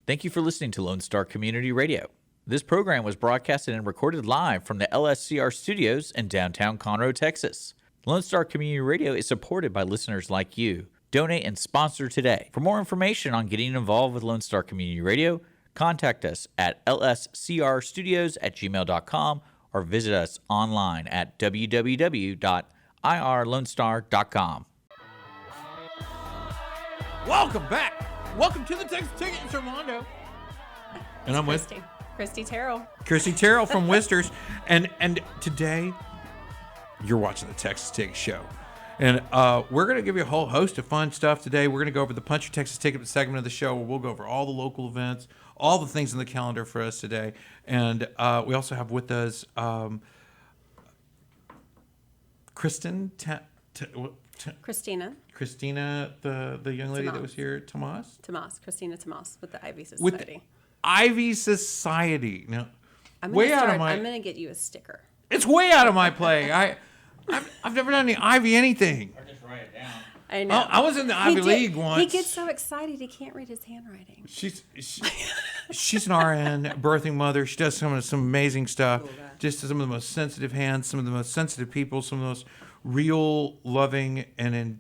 Thank you for listening to Lone Star Community Radio. This program was broadcasted and recorded live from the LSCR studios in downtown Conroe, Texas. Lone Star Community Radio is supported by listeners like you. Donate and sponsor today. For more information on getting involved with Lone Star Community Radio, contact us at lscrstudios@gmail.com or visit us online at www.irlonestar.com. Welcome back. Welcome to the Texas Ticket. It's Armando. And I'm with Kristy Terrell. Kristy Terrell from Wister's. And today, you're watching the Texas Ticket Show. And we're going to give you a whole host of fun stuff today. We're going to go over the Punch Your Texas Ticket segment of the show where we'll go over all the local events, all the things in the calendar for us today. And we also have with us Kristina. Kristina, the young lady that was here, Tamez? Kristina Tamez with the Ivy Society. With the Ivy Society. Now, I'm going to get you a sticker. It's way out of my play. I've never done any Ivy anything. Or just write it down. I know. I was in the Ivy League once. He gets so excited he can't read his handwriting. She's an RN, birthing mother. She does some amazing stuff. Cool, just some of the most sensitive hands, some of the most sensitive people, some of the most real, loving, and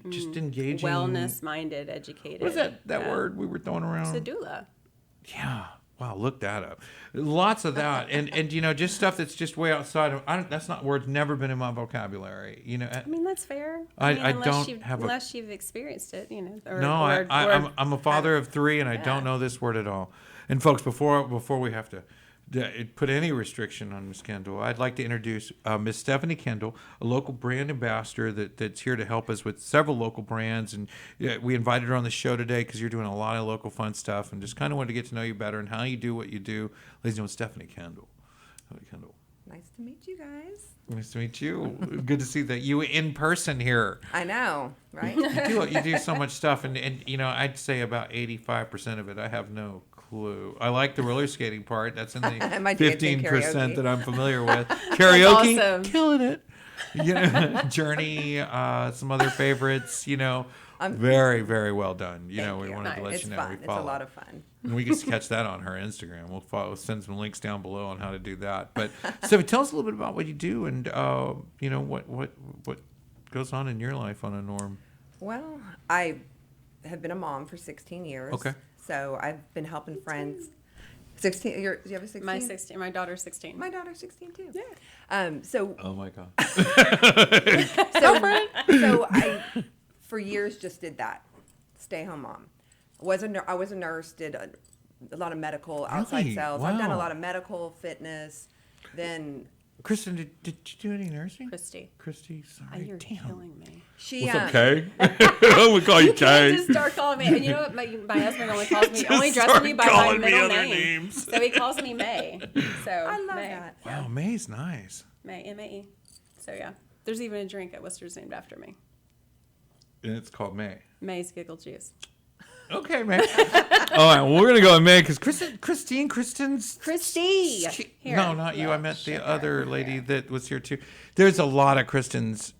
just engaging. Wellness-minded, educated. What is that word we were throwing around? Sedula. Yeah. Wow, look that up. Lots of that. and just stuff that's just way outside of, that's not words never been in my vocabulary. I mean, that's fair. Unless you've experienced it, I'm a father of three, and I don't know this word at all. And folks, before we have to put any restriction on Miss Kendall, I'd like to introduce Miss Stephanie Kendall, a local brand ambassador that's here to help us with several local brands. And we invited her on the show today because you're doing a lot of local fun stuff, and just kind of wanted to get to know you better and how you do what you do. Ladies and gentlemen, Stephanie Kendall. Nice to meet you guys. Nice to meet you. Good to see that you in person here. I know, right? You do so much stuff, and I'd say about 85% of it I have no clue. I like the roller skating part. That's in the 15% that I'm familiar with. Karaoke, awesome. Killing it. Journey, some other favorites. Very, very well done. We wanted to let you know. Fun. We follow. It's a lot of fun. And we get to catch that on her Instagram. We'll send some links down below on how to do that. But so tell us a little bit about what you do and what goes on in your life on a norm. Well, I have been a mom for 16 years. Okay. So I've been helping friends. 16. Do you have a 16? My daughter's 16. My daughter's 16 too. Yeah. Oh my God. So I, for years, just did that. Stay home mom. I was a nurse. Did a lot of medical outside sales. Wow. I've done a lot of medical, fitness. Then. Kristen, did you do any nursing? Kristy, sorry. You're killing me. What's up, Kay? We call you Kay. You just start calling me. And you know what? My husband only calls me, only addresses me by my middle name. So he calls me May. So I love May. that. Wow, May's nice. May, M-A-E. So yeah. There's even a drink at Wister's named after me. And it's called May. May's Giggle Juice. Okay, May. All right, well, we're going to go with May because Kristy. No, not you. I meant the other lady that was here too. There's a lot of Kristines,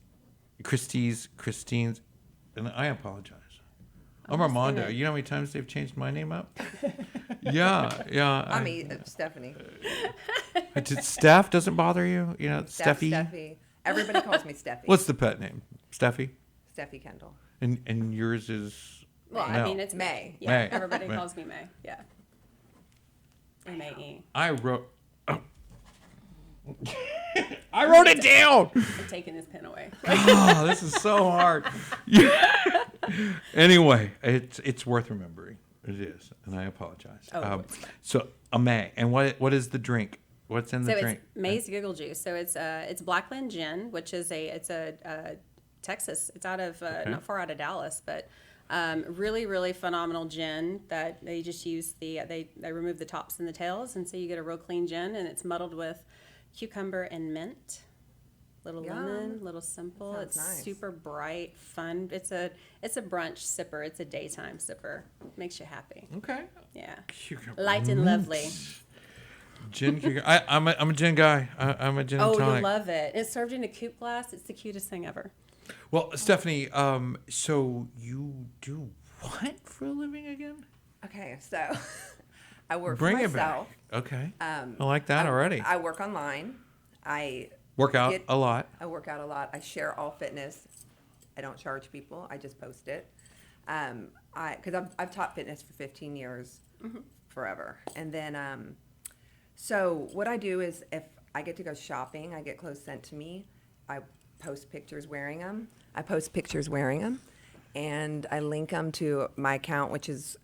and I apologize. I'm Armando. You know how many times they've changed my name up? Yeah. I'm Stephanie. Steph doesn't bother you? Steffi. Everybody calls me Steffi. What's the pet name? Steffi? Steffi Kendall. And yours is... Well, no. I mean, it's May. Yeah, May. everybody calls me May. Yeah. M-A-E. I wrote it down. I'm taking this pen away. Oh, this is so hard. Anyway, it's worth remembering. It is, and I apologize. So a May, and what is the drink? What's in the drink? It's May's Giggle Juice. So it's Blackland Gin, which is a Texas. It's out of not far out of Dallas, but really, really phenomenal gin that they just use they remove the tops and the tails, and so you get a real clean gin, and it's muddled with cucumber and mint. Little lemon, little simple. It's nice. Super bright, fun. It's a brunch sipper. It's a daytime sipper. Makes you happy. Okay. Yeah. Cucumber. Light and lovely. Gin cucumber. I'm a gin guy. I'm a gin and tonic. Oh, you'll love it. It's served in a coupe glass. It's the cutest thing ever. Well, Stephanie, so you do what for a living again? Okay, so I work Bring for it back. myself. Okay. I like that already. I work online. I Work out a lot. I work out a lot. I share all fitness. I don't charge people. I just post it. Because I've taught fitness for 15 years, forever. And then, so what I do is if I get to go shopping, I get clothes sent to me. I post pictures wearing them. And I link them to my account, which is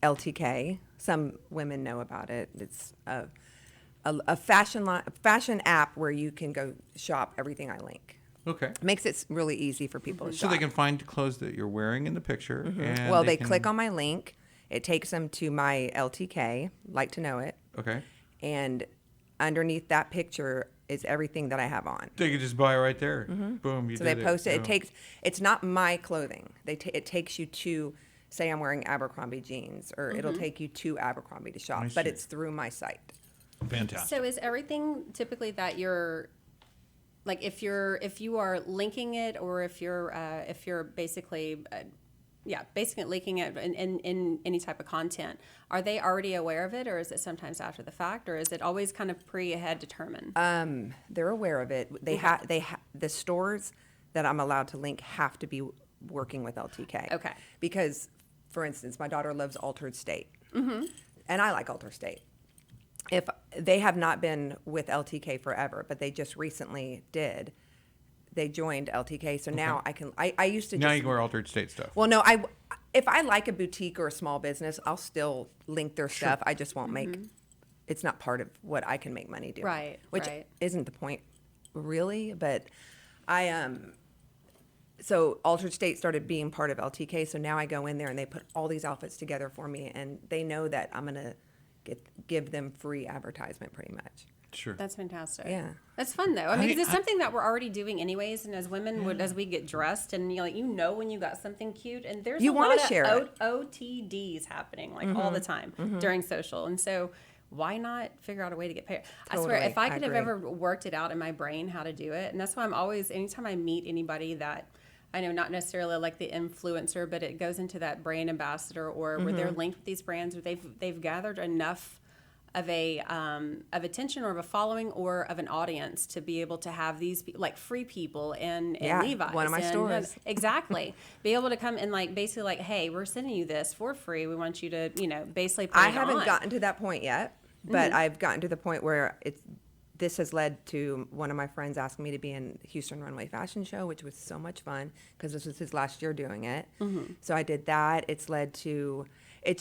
LTK. Some women know about it. It's a fashion app where you can go shop everything I link. Okay. Makes it really easy for people to So shop. they can find clothes that you're wearing in the picture. And Well, they can- click on my link. It takes them to my LTK, like to know it. Okay. And underneath that picture is everything that I have on. They could just buy it right there. Boom. You So did they post it. Boom. It's not my clothing. It takes you to, say I'm wearing Abercrombie jeans, or it'll take you to Abercrombie to shop, but see. it's through my site. Fantastic. So is everything typically that you're, like, if you are linking it, or if you're basically, basically linking it in any type of content, are they already aware of it, or is it sometimes after the fact, or is it always kind of ahead determined? They're aware of it. The stores that I'm allowed to link have to be working with LTK. Okay. Because, for instance, my daughter loves Altered State, and I like Altered State. If they have not been with LTK forever, but they just recently did, they joined LTK. So now I can. I used to. Now just, you can wear Altered State stuff. Well, no, if I like a boutique or a small business, I'll still link their stuff. I just won't make. It's not part of what I can make money doing. Right, Which right. isn't the point, really. But so Altered State started being part of LTK. So now I go in there and they put all these outfits together for me, and they know that I'm gonna give them free advertisement, pretty much. Sure. That's fantastic. Yeah. That's fun though. I mean, 'cause it's something that we're already doing anyways. And as women, as we get dressed, and when you got something cute, and there's You a wanna lot share of it. OTDs happening all the time during social. And so why not figure out a way to get paid? I swear, Totally. if I could have agree. ever worked it out in my brain how to do it, and that's why I'm always, anytime I meet anybody that I know, not necessarily like the influencer, but it goes into that brand ambassador, or where they're linked with these brands, or they've gathered enough of attention, or of a following, or of an audience to be able to have these like Free People and Levi's. One of my stores. Exactly. Be able to come and basically hey, we're sending you this for free. We want you to, basically put I it haven't on. gotten to that point yet, but I've gotten to the point where this has led to one of my friends asking me to be in Houston Runway Fashion Show, which was so much fun because this was his last year doing it. So I did that. It's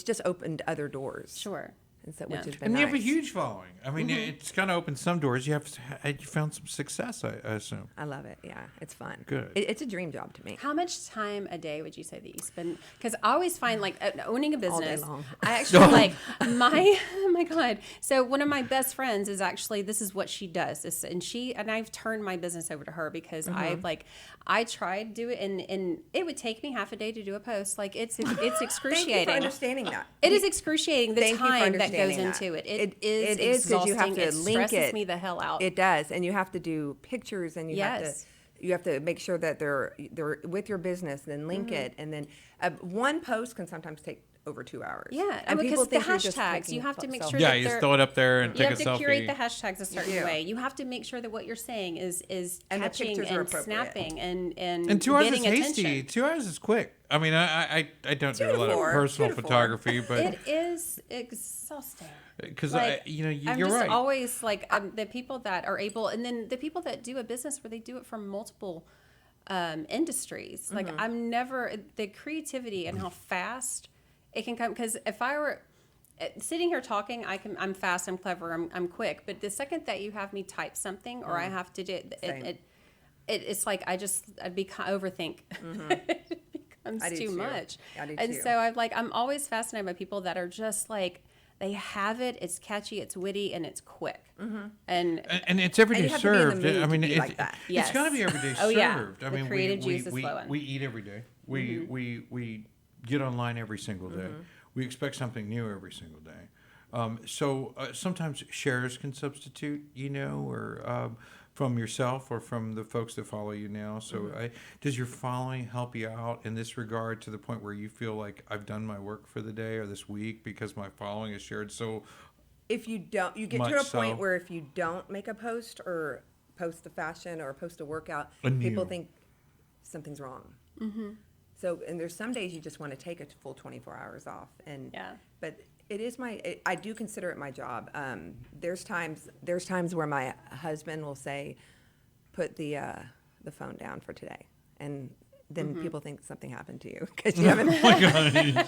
just opened other doors. Sure. And so, Yeah. which has been And nice. you have a huge following. I mean, it's kind of opened some doors. You found some success, I assume. I love it. Yeah, it's fun. Good. It's a dream job to me. How much time a day would you say that you spend? Because I always find owning a All day business. long. I actually oh my God. So one of my best friends is actually, this is what she does. And I've turned my business over to her because I tried to do it, and it would take me half a day to do a post. It's excruciating. Thank you for understanding that. It is excruciating, the Thank you for time that goes understanding that. into it. It is is, 'cause you have exhausting. to It link stresses it. me the hell out. It does, and you have to do pictures, and you Yes. have to make sure that they're with your business, then link it, and then one post can sometimes take over 2 hours. Yeah, and because the think you're just hashtags, taking you have to make selfies. sure Yeah, that you they're, just throw it up there and you take have a to selfie. curate the hashtags a certain do. way. You have to make sure that what you're saying is And the catching pictures are and appropriate. snapping and 2 hours is getting hasty. attention. 2 hours is quick. I mean, I don't do a lot of 4. personal 2 to 4. photography, but It is exhausting. because I'm you're just right. always the people that are able, and then the people that do a business where they do it from multiple industries. I'm never, the creativity and how fast it can come. Because if I were sitting here talking, I'm fast, I'm clever, I'm quick. But the second that you have me type something, or I have to do it, it's like I'd overthink. It becomes I do too too. much. I do And too. so I'm always fascinated by people that are just they have it, it's catchy, it's witty, and it's quick. And And it's every And day you have to be in the served. mood I to mean, be it's like that. Yes. got to be every day Oh, yeah. served. I The mean, creative juice is we flowing. we eat every day. We get online every single day. We expect something new every single day. So sometimes shares can substitute, or from yourself or from the folks that follow you now. So does your following help you out in this regard to the point where you feel like I've done my work for the day or this week because my following is shared so If you don't, you get to a point where if you don't make a post or post a fashion or post a workout, people think something's wrong. So, and there's some days you just want to take a full 24 hours off. But it is I do consider it my job. There's times where my husband will say, put the phone down for today. And then people think something happened to you because you haven't. Oh my gosh.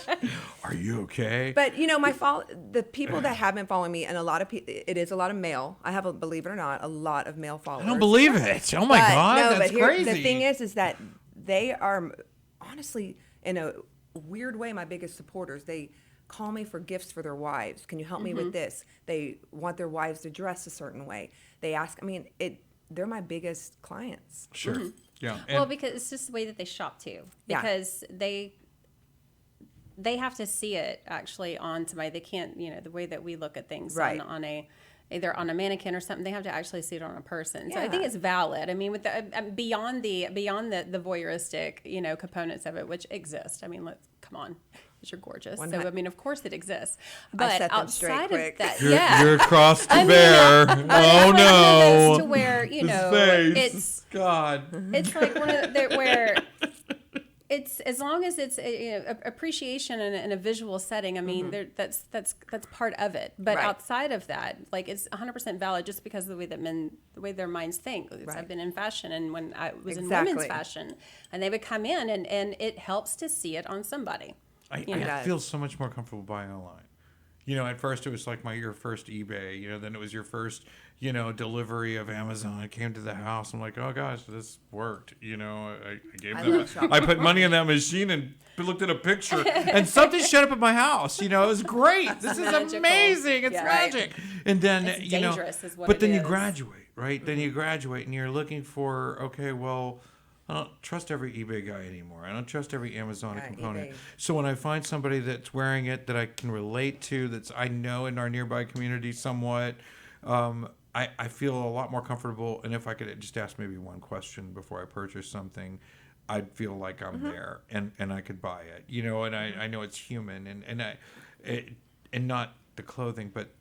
Are you okay? But the people that have been following me, and a lot of people, it is a lot of male. I have, believe it or not, a lot of male followers. I don't believe it. Oh my God, that's crazy. The thing is that they are honestly, in a weird way, my biggest supporters. They call me for gifts for their wives. Can you help me with this? They want their wives to dress a certain way. They ask. I mean, they're my biggest clients. Sure. Yeah. Well, because it's just the way that they shop too. Because they have to see it actually on somebody. They can't, the way that we look at things on either on a mannequin or something. They have to actually see it on a person. So I think it's valid. I mean, with the beyond the voyeuristic, components of it, which exist. I mean, come on. You're gorgeous. So, I mean, of course it exists. But outside of that, you're across the bear. Oh, no. To where, it's God. It's like one of the, where it's, as long as it's appreciation in a visual setting, I mean, that's part of it. But outside of that, like, it's 100% valid just because of the way their minds think. I've been in fashion, and when I was in women's fashion, and they would come in and it helps to see it on somebody. I feel so much more comfortable buying online. At first it was like your first eBay, then it was your first, delivery of Amazon. It came to the house. I'm like, oh gosh, this worked. I gave them, I put money in that machine and looked at a picture and something showed up at my house. It was great. This is amazing. It's magic. And then, it's dangerous is what but then it you is. graduate, right? Then you graduate and you're looking for, okay, well, I don't trust every eBay guy anymore. I don't trust every Amazon component. So when I find somebody that's wearing it that I can relate to, I know in our nearby community somewhat, I feel a lot more comfortable. And if I could just ask maybe one question before I purchase something, I'd feel like I'm there and I could buy it. And I know it's human and not the clothing, but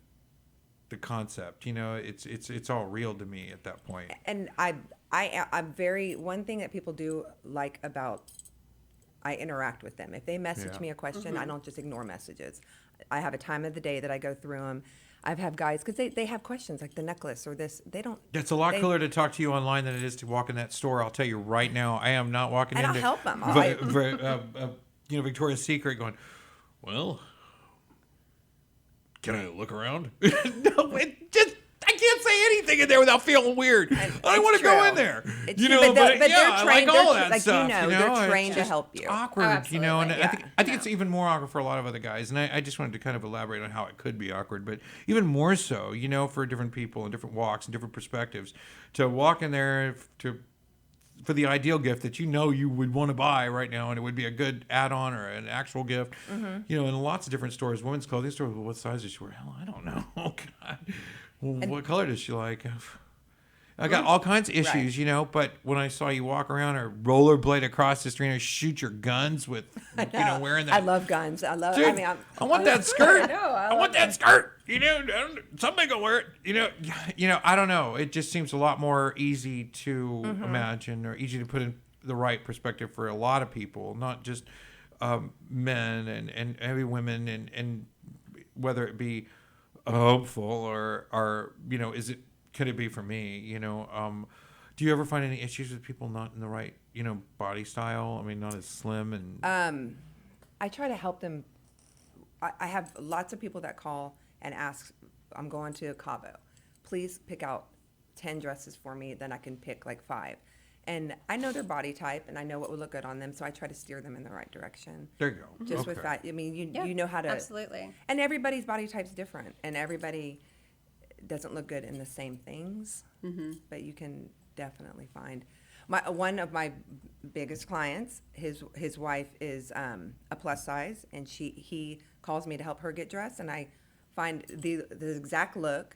the concept. It's all real to me at that point. And I'm very, one thing that people do like about, I interact with them. If they message me a question, I don't just ignore messages. I have a time of the day that I go through them. I've had guys, because they have questions like the necklace or this, they don't. It's a lot cooler to talk to you online than it is to walk in that store. I'll tell you right now, I am not walking into. And I'll help them. Victoria's Secret going, well, can I look around? No, I can't say anything in there without feeling weird. I want to go in there. But they're trained, I like all that stuff. They're trained to help you. It's awkward, and I think it's even more awkward for a lot of other guys. And I just wanted to kind of elaborate on how it could be awkward, but even more so, for different people and different walks and different perspectives, to walk in there for the ideal gift that you would want to buy right now, and it would be a good add-on or an actual gift. In lots of different stores, women's clothing stores. Well, what size does she wear? Hell, I don't know. Oh God. Well, what color does she like? I got all kinds of issues, but when I saw you walk around or rollerblade across the street or shoot your guns with, wearing that. I love guns. I want that skirt. I want that skirt. Somebody gonna wear it. I don't know. It just seems a lot more easy to imagine or easy to put in the right perspective for a lot of people, not just men and every women and whether it be hopeful or could it be for me? Do you ever find any issues with people not in the right body style? I mean, not as slim and. I try to help them. I have lots of people that call and ask, I'm going to Cabo. Please pick out 10 dresses for me, then I can pick like 5. And I know their body type, and I know what would look good on them, so I try to steer them in the right direction. There you go. Just with that, I mean, you know how to. Absolutely. And everybody's body type's different, and everybody doesn't look good in the same things. But you can definitely find. One of my biggest clients, his wife is a plus size, and he calls me to help her get dressed, and I find the exact look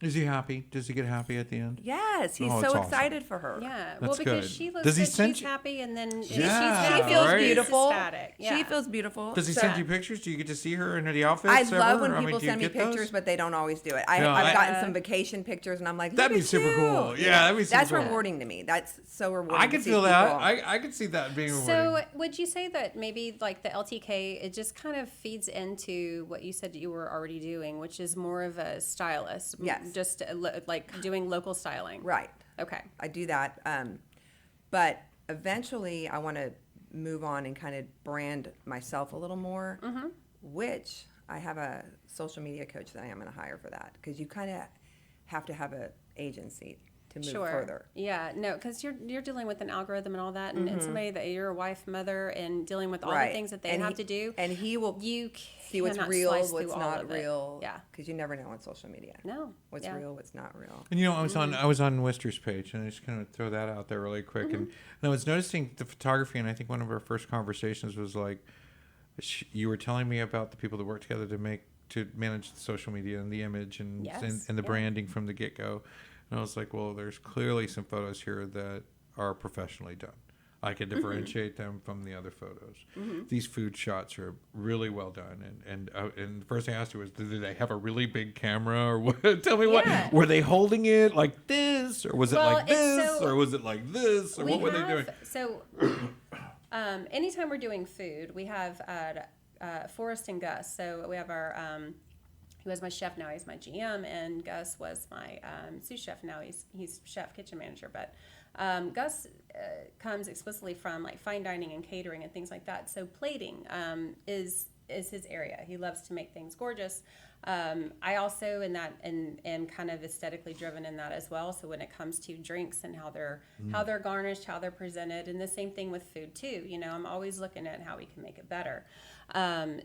Is he happy? Does he get happy at the end? Yes, he's Oh, so it's awesome. excited for her. Yeah, That's because good. she looks Does he good, send she's you- happy, and then Yeah, she's happy. She feels right? beautiful. Ecstatic. Yeah. She feels beautiful. Does he So- send you pictures? Do you get to see her in the outfits? I love when ever? people do you send me get those? pictures, but they don't always do it. No, I've I- gotten some vacation pictures, and I'm like, That'd look be at super you. cool. Yeah, that'd be super That's cool. rewarding to me. That's so rewarding. I to could see feel that. people. I could see that being rewarding. So, would you say that maybe like the LTK, it just kind of feeds into what you said you were already doing, which is more of a stylist? Yes. Just like doing local styling. Right. Okay. I do that. But eventually, I want to move on and kind of brand myself a little more, which I have a social media coach that I am going to hire for that, because you kind of have to have an agency to move further. Yeah, no, because you're dealing with an algorithm and all that, and somebody that you're a wife, mother, and dealing with all Right. the things that they And have he- to do. and he will you see what's cannot real, slice what's through all not of it. real. Yeah. Because you never know on social media. No. What's Yeah. real, what's not real. And I was on Wister's page, and I just kind of throw that out there really quick. And I was noticing the photography, and I think one of our first conversations was like, you were telling me about the people that work together to manage the social media and the image and Yes, and the yeah. branding from the get go. And I was like, well, there's clearly some photos here that are professionally done. I can differentiate them from the other photos. These food shots are really well done. And the first thing I asked her was, did they have a really big camera or what? Tell me Yeah. what. Were they holding it like this, or was it Well, like it's this, so- or was it like this, or what were they doing? So, anytime we're doing food, we have Forrest and Gus. So we have our, he was my chef, now he's my GM, and Gus was my sous chef, now he's chef kitchen manager. But Gus comes explicitly from like fine dining and catering and things like that. So plating is his area. He loves to make things gorgeous. I also am kind of aesthetically driven in that as well. So when it comes to drinks and how they're garnished, how they're presented, and the same thing with food too. I'm always looking at how we can make it better.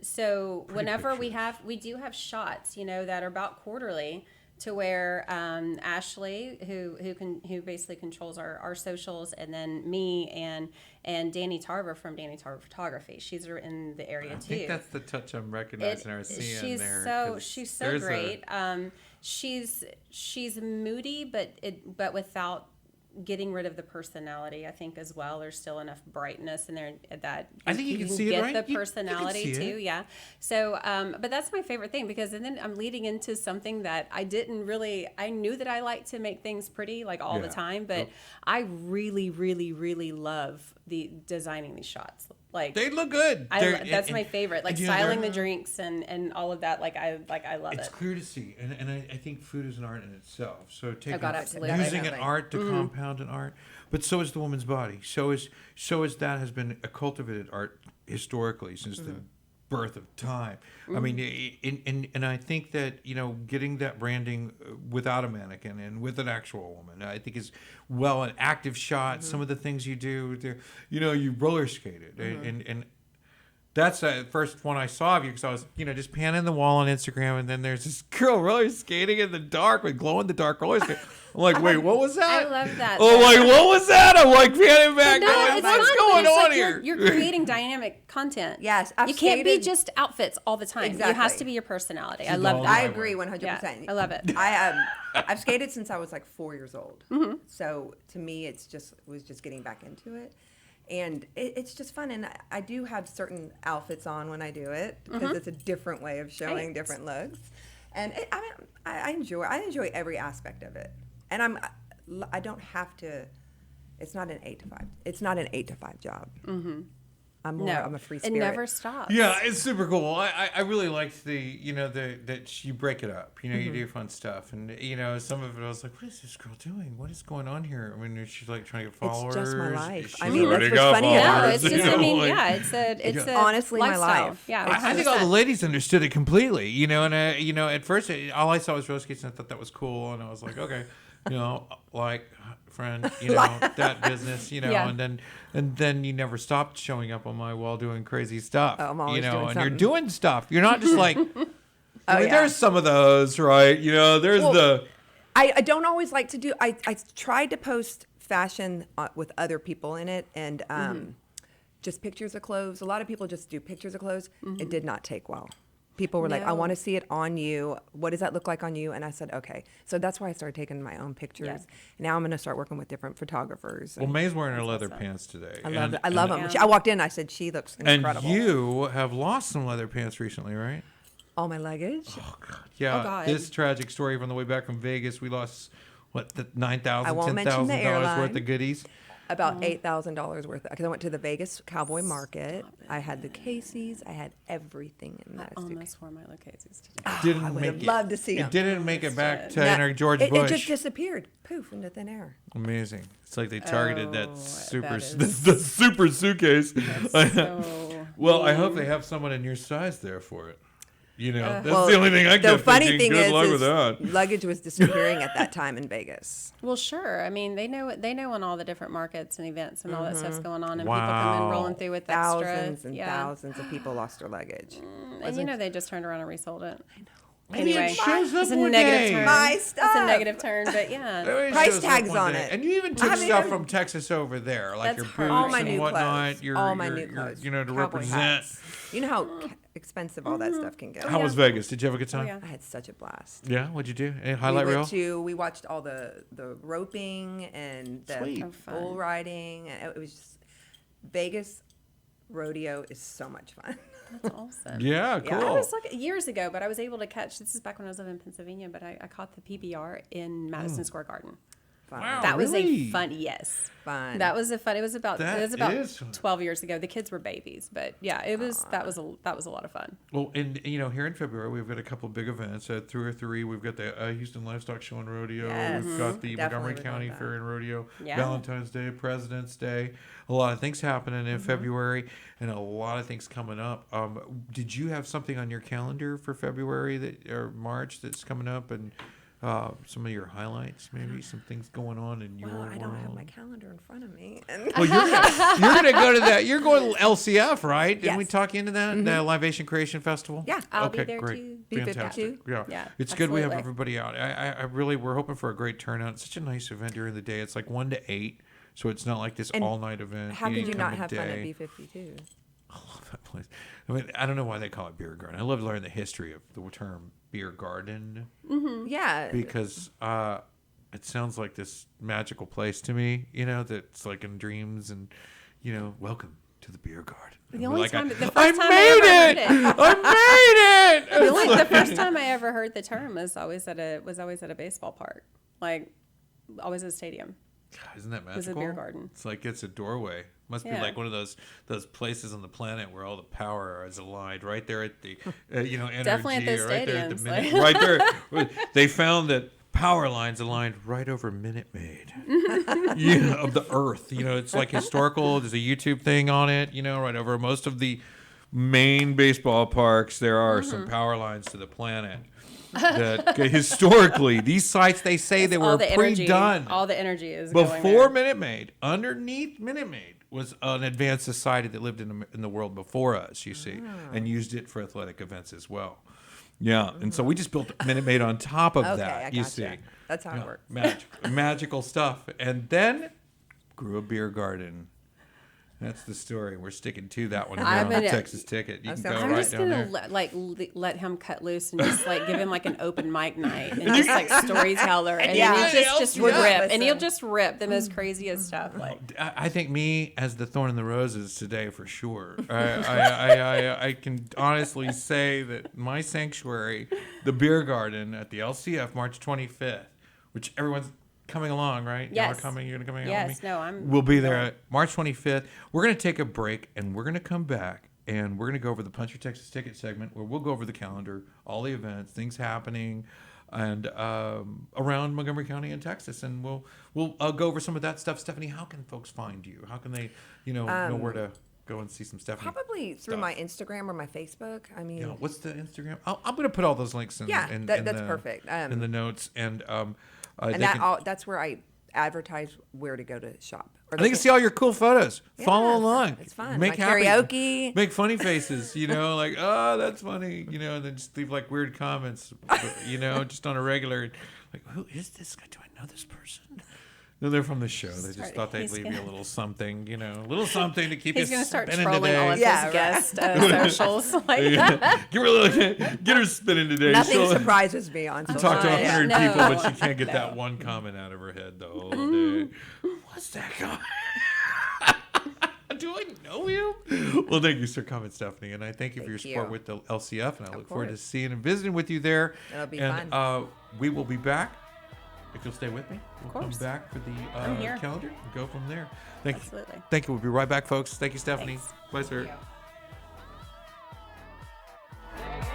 So whenever we do have shots, that are about quarterly, to where Ashley, who basically controls our socials, and then me and Danny Tarver from Danny Tarver Photography. She's in the area too. I think that's the touch I'm recognizing or seeing she's there. she's so great. She's moody, but without getting rid of the personality, I think, as well. There's still enough brightness in there that I think you can see it, get right? the You can personality see it. too. Yeah. So, but that's my favorite thing, because then I'm leading into something that I knew that I like to make things pretty like all the Yeah. time, but I really, really, really love designing these shots. Like, They look good. that's my favorite. Like styling the drinks and all of that. I love It's it. clear to see, and I think food is an art in itself. So taking God, absolutely. using an Definitely. art to compound an art, but so is the woman's body. So is that has been a cultivated art historically since the birth of time. I mean, and I think that getting that branding without a mannequin and with an actual woman, I think is an active shot. Some of the things you do, you roller skated, and that's the first one I saw of you, because I was, just panning the wall on Instagram, and then there's this girl roller skating in the dark with glow in the dark roller skate. I'm like, wait, what was that? I love that. Oh, like, what was that? I'm like panning back, No, going, it's what's fun, going but it's on like here? You're creating dynamic content. Yes, I've you can't be skated- just outfits all the time. It has Exactly. to be your personality. I She's love all that. I right. agree 100%. Yeah, I love it. I've skated since I was like 4 years old. So to me, it was just getting back into it. And it's just fun. And I do have certain outfits on when I do it, because it's a different way of showing Right. different looks. And I enjoy every aspect of it. And I don't have to. It's not an 8 to 5. It's not an 8 to 5 job. I'm a free spirit. It never stops. Yeah, it's super cool. I really liked that you break it up. You do fun stuff, and some of it I was like, what is this girl doing? What is going on here? I mean, is she like trying to get followers? It's just my life. She's I mean, that's already what's got funny about No, it. it's just. It's a Honestly, my lifestyle. life. Yeah, I think all the 100%. ladies understood it completely, and at first all I saw was roller skates, and I thought that was cool, and I was like, okay, like friend, that business, Yeah. and then you never stopped showing up on my wall doing crazy stuff, Oh, I'm always doing and you're something. doing stuff. You're not just like, yeah. there's some of those, right? There's Well, I don't always like to do. I tried to post fashion with other people in it, and just pictures of clothes. A lot of people just do pictures of clothes. It did not take well. People were like, I No. want to see it on you. What does that look like on you? And I said, okay. So that's why I started taking my own pictures. Yeah. Now I'm going to start working with different photographers. Well, and May's wearing her leather pants today. I love it. I love them. I walked in. I said, she looks incredible. And you have lost some leather pants recently, right? All my luggage. Yeah. Oh, God. This tragic story from the way back from Vegas. We lost, what, the $9,000, I won't mention the $10,000 airline. worth of goodies? About $8,000 worth. Because I went to the Vegas Cowboy Market. I had the Casey's. I had everything in that. Almost wore my Lucchese's today. Didn't I would make have it. loved to see 'em. It didn't make it back to No, enter George it Bush. just disappeared. Poof, into thin air. Amazing. It's like they targeted that Oh, super that is- the super suitcase. So Well, I hope they have someone in your size there for it. You know, that's Well, the only thing I the kept funny thinking. thing Good luck is with that. luggage was disappearing at that time in Vegas. well, sure. I mean, they know on all the different markets and events and all that stuff's going on, and people come Wow. in rolling through with Thousands extra. and yeah. thousands of people lost their luggage. And you know they just turned around and resold it. Maybe Anyway, it shows up it's a one negative day. turn. My It's stuff. a negative turn, but yeah. Maybe it Price shows up tags one on day. it. And you even took haven't stuff even- from Texas over there, like That's your her- boots all my and new whatnot. clothes. Your, All my your- new your- clothes. You know, to Cowboy represent. hats. You know how expensive all that stuff can get. How was Vegas? Did you have a good time? yeah. I had such a blast. Yeah, what'd you do? Any highlight we reel? went we watched all the roping and the Sweet. Oh, fun. bull riding. And it was just, Vegas rodeo is so much fun. That's awesome. Yeah, Yeah. I cool. was like years ago, but I was able to catch. This is back when I was living in Pennsylvania, but I caught the PBR in Madison Square Garden. Fun. Wow. That was really? a fun. Yes, Fun. that was a fun. It was about That is 12 years ago. The kids were babies, but yeah, it was that was a lot of fun. Well, and you know, here in February we've got a couple of big events. 2 or 3. We've got the Houston Livestock Show and Rodeo. Yes. We've got the Definitely Montgomery would County love that. Fair and Rodeo. Yeah. Valentine's Day, President's Day. A lot of things happening in February, and a lot of things coming up. Did you have something on your calendar for February or March that's coming up, and some of your highlights, maybe some things going on in your Well, I don't have world? my calendar in front of me. Well, you're gonna go to that. You're going to LCF, right? Didn't we Yes. talk you into that? The Libation Creation Festival. Yeah. I'll be okay, there great. too. Fantastic. B-52. Yeah. Yeah, It's good we have absolutely. everybody out. I really, we're hoping for a great turnout. It's such a nice event during the day. It's like 1 to 8, so it's not like this And all night event. How need could you to not come have fun at day. B52? I love that place. I mean, I don't know why they call it beer garden. I love learning the history of the term beer garden Yeah. because it sounds like this magical place to me. You know, that's like in dreams, and you know, welcome to the beer garden. The only time, the first I time made I it! ever heard it. I made it! The first time I ever heard the term was always at a baseball park, like always at a stadium. God, isn't that magical? was a beer garden. It's like it's a doorway. Must be Yeah. like one of those places on the planet where all the power is aligned. Right there at the, energy. Definitely at those right there at the stadiums, minute. like- Right there, they found that power lines aligned right over Minute Maid. Yeah, of the Earth. You know, it's like historical. There's a YouTube thing on it. You know, right over most of the main baseball parks. There are some power lines to the planet. That historically, these sites they say they were all the energy, pre-done. all the energy is going Before there. Minute Maid, underneath Minute Maid was an advanced society that lived in the world before us, you see, and used it for athletic events as well. Yeah, and so we just built Minute Maid on top of Okay, that, I you gotcha. see. That's how it Yeah, works. magical stuff. And then grew a beer garden. That's the story. We're sticking to that one here I'm on the gonna- Texas Ticket. You can go sounds I'm right just down gonna there. let him cut loose and just like give him like an open mic night and just like storyteller and Yeah. then he'll just Yeah. rip Listen. and he'll just rip the most craziest stuff like. I think me as the thorn in the roses today for sure. I can honestly say that my sanctuary, the beer garden at the LCF, March 25th, which everyone's coming along, right? Y'all are Yes. coming. You're gonna come Yes, along with me? no, I'm- We'll be there at March 25th. We're gonna take a break and we're gonna come back and we're gonna go over the Punch Your Texas Ticket segment where we'll go over the calendar, all the events, things happening. And around Montgomery County and Texas, and we'll go over some of that stuff. Stephanie, how can folks find you? How can they, know where to go and see some Stephanie? Probably through stuff? my Instagram or my Facebook. I mean, Yeah, what's the Instagram? I'm going to put all those links in. Yeah, in that's the, perfect. in the notes, and and that's where I advertise where to go to shop. Or they can see all your cool photos. Yeah, Follow along. it's fun. Make My happy- karaoke. Make funny faces. Like oh, that's funny. And then just leave like weird comments. Just on a regular. Like who is this guy? Do I know this person? No, they're from the show. They just thought they'd leave you a little something, a little something to keep you He's going to start spinning trolling today. all of his guest socials. Get her spinning today. Nothing surprises me on social Talk to media. 100 No. people, but she can't get that one comment out of her head the whole day. What's that guy? Do I know him? Well, thank you for coming, Stephanie, and I thank you for your support with the LCF, and I look forward to seeing and visiting with you there. That'll be fun. We will be back. If you'll stay with me, we'll come back for the calendar and go from there. Absolutely. Thank you. We'll be right back, folks. Thank you, Stephanie. Thanks. Bye, sir. Thank you.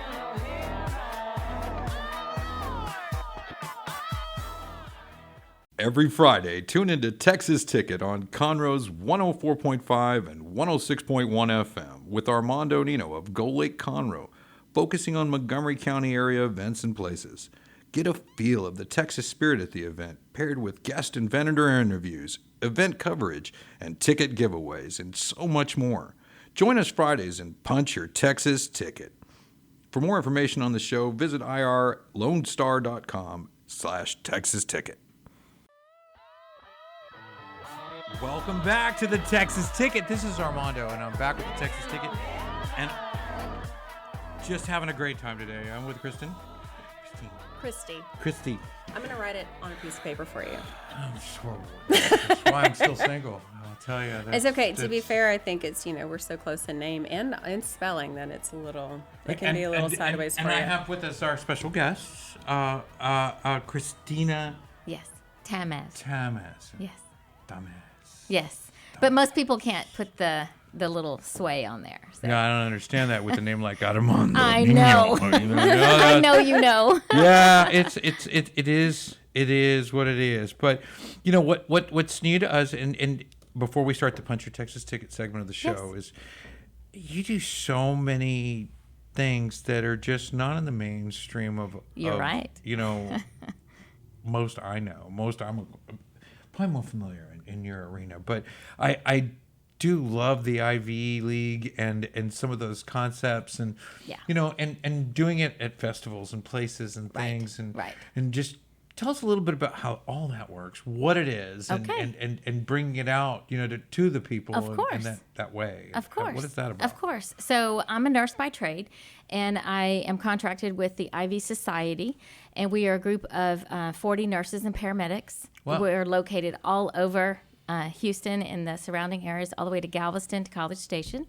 Every Friday, tune into Texas Ticket on Conroe's 104.5 and 106.1 FM with Armando Nino of Gull Lake Conroe, focusing on Montgomery County area events and places. Get a feel of the Texas spirit at the event, paired with guest and vendor interviews, event coverage, and ticket giveaways, and so much more. Join us Fridays and punch your Texas ticket. For more information on the show, visit irlonestar.com/Texas Ticket. Welcome back to the Texas Ticket. This is Armando, and I'm back with the Texas Ticket, and just having a great time today. I'm with Kristy. I'm going to write it on a piece of paper for you. I'm so That's why I'm still single. I'll tell you. It's okay. To be fair, I think it's, we're so close in name and in spelling that it's a little, it can be a little sideways for you. And I have with us our special guest, Kristina. Yes. Tamez. Yes. Tamez. Yes. But most people can't put the little sway on there. So. Yeah, I don't understand that with a name like Armando. I know. I know you know. Yeah, it is what it is. But what's new to us, and before we start the Punch Your Texas Ticket segment of the show, is you do so many things that are just not in the mainstream of. You're right. Most I know. Most I'm probably more familiar in your arena, but I do love the Ivy League and some of those concepts and and doing it at festivals and places and things and just tell us a little bit about how all that works, what it is, and bringing it out to the people in that way. Of course. What is that about? Of course. So I'm a nurse by trade, and I am contracted with the Ivy Society, and we are a group of 40 nurses and paramedics. Wow. We're located all over Houston and the surrounding areas, all the way to Galveston to College Station.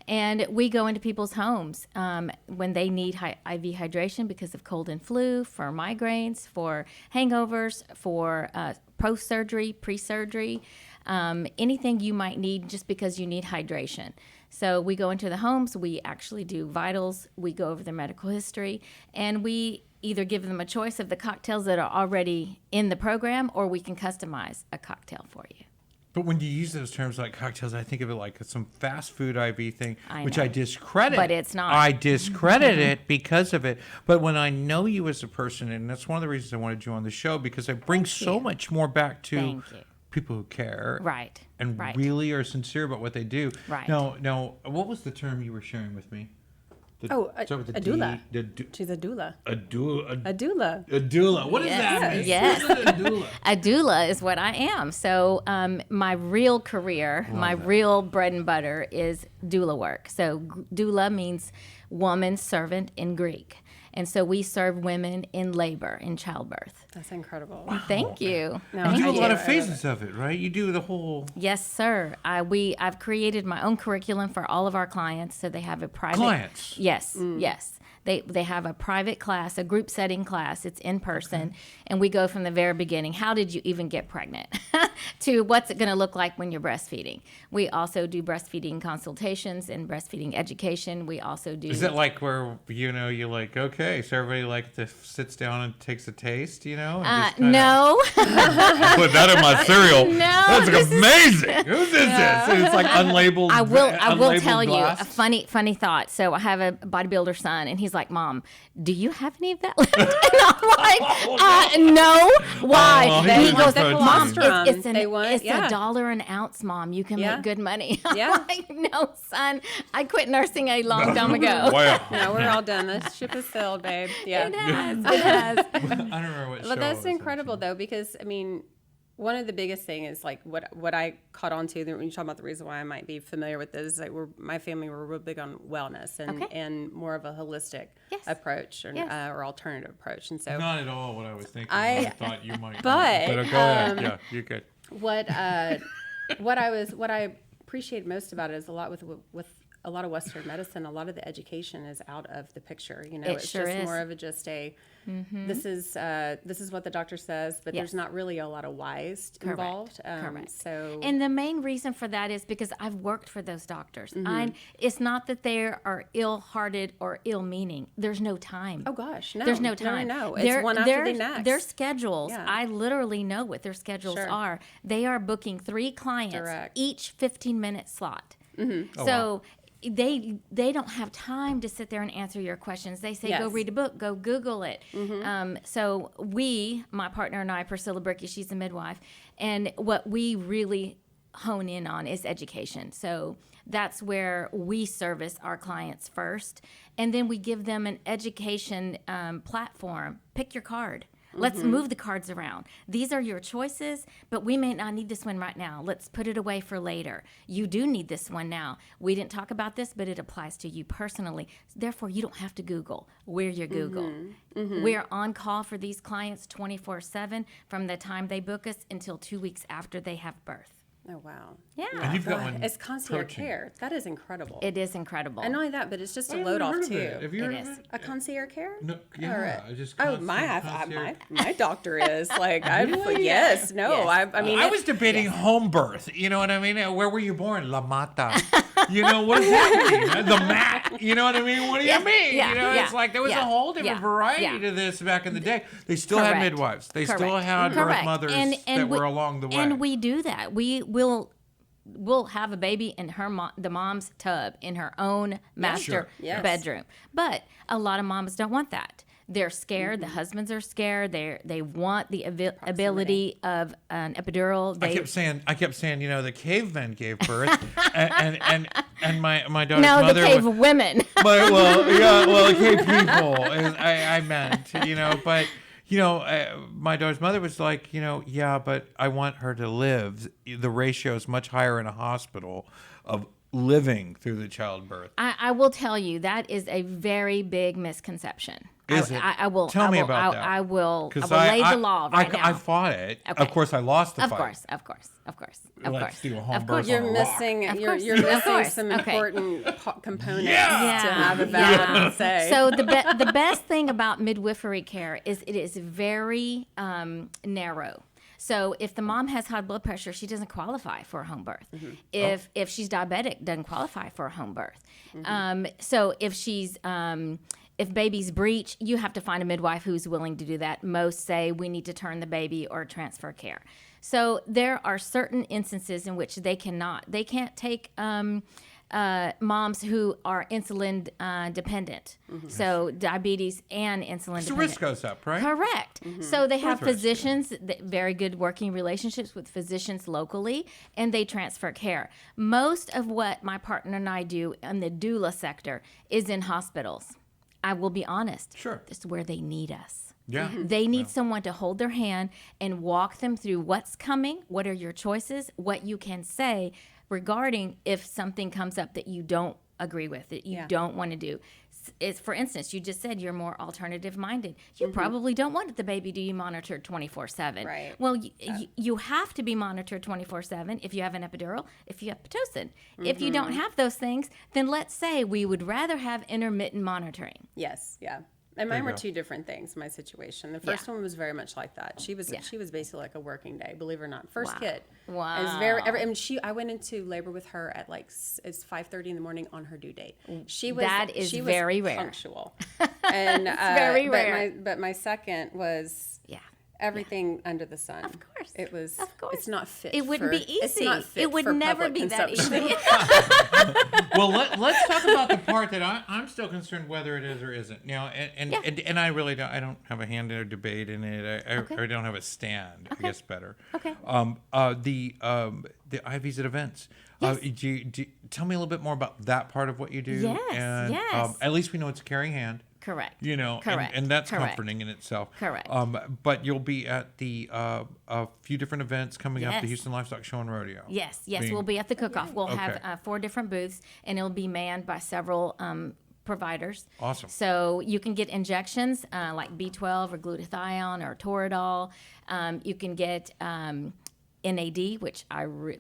And we go into people's homes when they need IV hydration because of cold and flu, for migraines, for hangovers, for post-surgery, pre-surgery, anything you might need just because you need hydration. So we go into the homes, we actually do vitals, we go over their medical history, and we either give them a choice of the cocktails that are already in the program, or we can customize a cocktail for you. But when you use those terms like cocktails, I think of it like some fast food IV thing, which know. I discredit. But it's not. I discredit it because of it. But when I know you as a person, and that's one of the reasons I wanted you on the show, because I bring so much more back to people who care. Right. And really are sincere about what they do. Right. Now, what was the term you were sharing with me? A doula. She's a doula. A doula. A doula. A doula. What does that mean? Yes. What is a doula? A doula is what I am. So my real career, real bread and butter is doula work. So doula means woman servant in Greek. And so we serve women in labor, in childbirth. That's incredible. Thank you. No, You do a I lot do. of phases of it, right? You do the whole... Yes, sir. I've created my own curriculum for all of our clients, so they have a private... Clients? Yes, yes. They have a private class, a group setting class. It's in person, and we go from the very beginning. How did you even get pregnant? To what's it going to look like when you're breastfeeding. We also do breastfeeding consultations and breastfeeding education. We also do... Is it like where, you're like, okay, so everybody sits down and takes a taste, And just no. I'll put that in my cereal. No, That's amazing. Who's is this? It's like unlabeled. I will tell glass. you a funny thought. So I have a bodybuilder son, and he's like, "Mom, do you have any of that left?" And I'm like, "No." Why? Oh, And he he goes, wants "Mom, colostrum. it's They want- $1 an ounce, Mom. You can make good money." I'm Yeah. like, "No, son. I quit nursing a long time ago." Wow. No, we're all done. This ship has sailed, babe. Yeah. It has. I don't remember what show But it that's was. incredible, though, because, One of the biggest thing is like what I caught on to when you talk about the reason why I might be familiar with this is like my family were real big on wellness and more of a holistic approach or alternative approach. And so Not at all what I was thinking. I thought you might. But go ahead. Yeah, you're good. what I appreciate most about it is a lot with a lot of Western medicine, a lot of the education is out of the picture. You know, It it's sure just is. more of this is what the doctor says, but there's not really a lot of whys involved. Correct. So And the main reason for that is because I've worked for those doctors. It's not that they are ill-hearted or ill-meaning. There's no time. oh gosh, no, There's no time. No. It's one after the next. Their schedules, Yeah. I literally know what their schedules Sure. are. They are booking 3 clients, Direct. each 15-minute slot. Oh, So they don't have time to sit there and answer your questions. They say, go Yes. read a book, go Google it. So my partner and I, Priscilla Bricky, she's a midwife, and what we really hone in on is education. So that's where we service our clients first, and then we give them an education platform. Pick your card. Let's move the cards around. These are your choices, but we may not need this one right now. Let's put it away for later. You do need this one now. We didn't talk about this, but it applies to you personally. Therefore, you don't have to Google. We're your Google. We're on call for these clients 24/7 from the time they book us until 2 weeks after they have birth. oh wow, Yeah. And you've got one. it's concierge approaching. care. That is incredible. It is incredible. and not only that, but it's just a I've load never off heard of too. it. Have you heard It of is. it? A concierge care? No, yeah, I just Oh, my doctor is like yes, no, Yes. I mean I was debating home birth. You know what I mean? Where were you born? La Mata. You know, what does that mean? The mat. You know what I mean? What do you mean? Yeah, You know, yeah, it's like there was yeah, a whole different yeah, variety yeah. to this back in the day. They still had Correct. midwives. They still Correct. had birth Correct. mothers And that we- were along the way. And we do that. We'll have a baby in the mom's tub in her own master Sure. Yes. bedroom. But a lot of moms don't want that. They're scared. The husbands are scared. They want the ability of an epidural. I kept saying, you know, the cavemen gave birth, and my daughter's No, the mother. cave women. The cave people. I meant, you know, but. You know, my daughter's mother was like, you know, yeah, but I want her to live. The ratio is much higher in a hospital of living through the childbirth. I will tell you that is a very big misconception. Is it? I will Tell me about that. I will 'Cause lay the law right now. I fought it. Okay. Of course, I lost the Of fight. course. Let's do a home Of course. birth you're on a rock. missing Of you're course. you're Of missing course. some Okay. important components Yeah. to Yeah. have a valid say. So the best thing about midwifery care is it is very narrow. So if the mom has high blood pressure, she doesn't qualify for a home birth. If she's diabetic, doesn't qualify for a home birth. So if babies breech, you have to find a midwife who's willing to do that. Most say we need to turn the baby or transfer care. So there are certain instances in which they can't take moms who are insulin dependent. So diabetes and insulin The dependent. risk goes up, right? Correct. So they have Birth risk. physicians, very good working relationships with physicians locally, and they transfer care. Most of what my partner and I do in the doula sector is in hospitals. I will be honest. Sure. This is where they need us. Yeah. They need someone to hold their hand and walk them through what's coming, what are your choices, what you can say regarding if something comes up that you don't agree with, that you don't want to do. For instance, you just said you're more alternative minded. You probably don't want the baby to be monitored 24/7. Right. Well, you have to be monitored 24/7 if you have an epidural, if you have Pitocin. If you don't have those things, then let's say we would rather have intermittent monitoring. Yes, yeah. And mine you were go. two different things. My situation. The first one was very much like that. She was basically like a working day. Believe it or not, first Wow. kid. Wow. It was very. I went into labor with her at like it's 5:30 in the morning on her due date. She was That is she very was rare. punctual. And very rare. But my second was everything under the sun. Of course. It was. Of course. It's not fit. It wouldn't for, be easy. It's not fit It would for never public be that consumption. easy. Well, let's talk about the part that I'm still concerned whether it is or isn't. You know, and I really don't. I don't have a hand in a debate in it. I don't have a stand. I guess better. Okay. The IVs at events. Yes. Tell me a little bit more about that part of what you do. Yes, And, yes. At least we know it's a caring hand. Correct. You know, Correct. and that's Correct. comforting in itself. Correct. But you'll be at the a few different events coming up, the Yes. Houston Livestock Show and Rodeo. Yes, Being- we'll be at the cook-off. We'll Okay. have 4 different booths, and it'll be manned by several providers. Awesome. So you can get injections like B12 or glutathione or Toradol. You can get NAD, which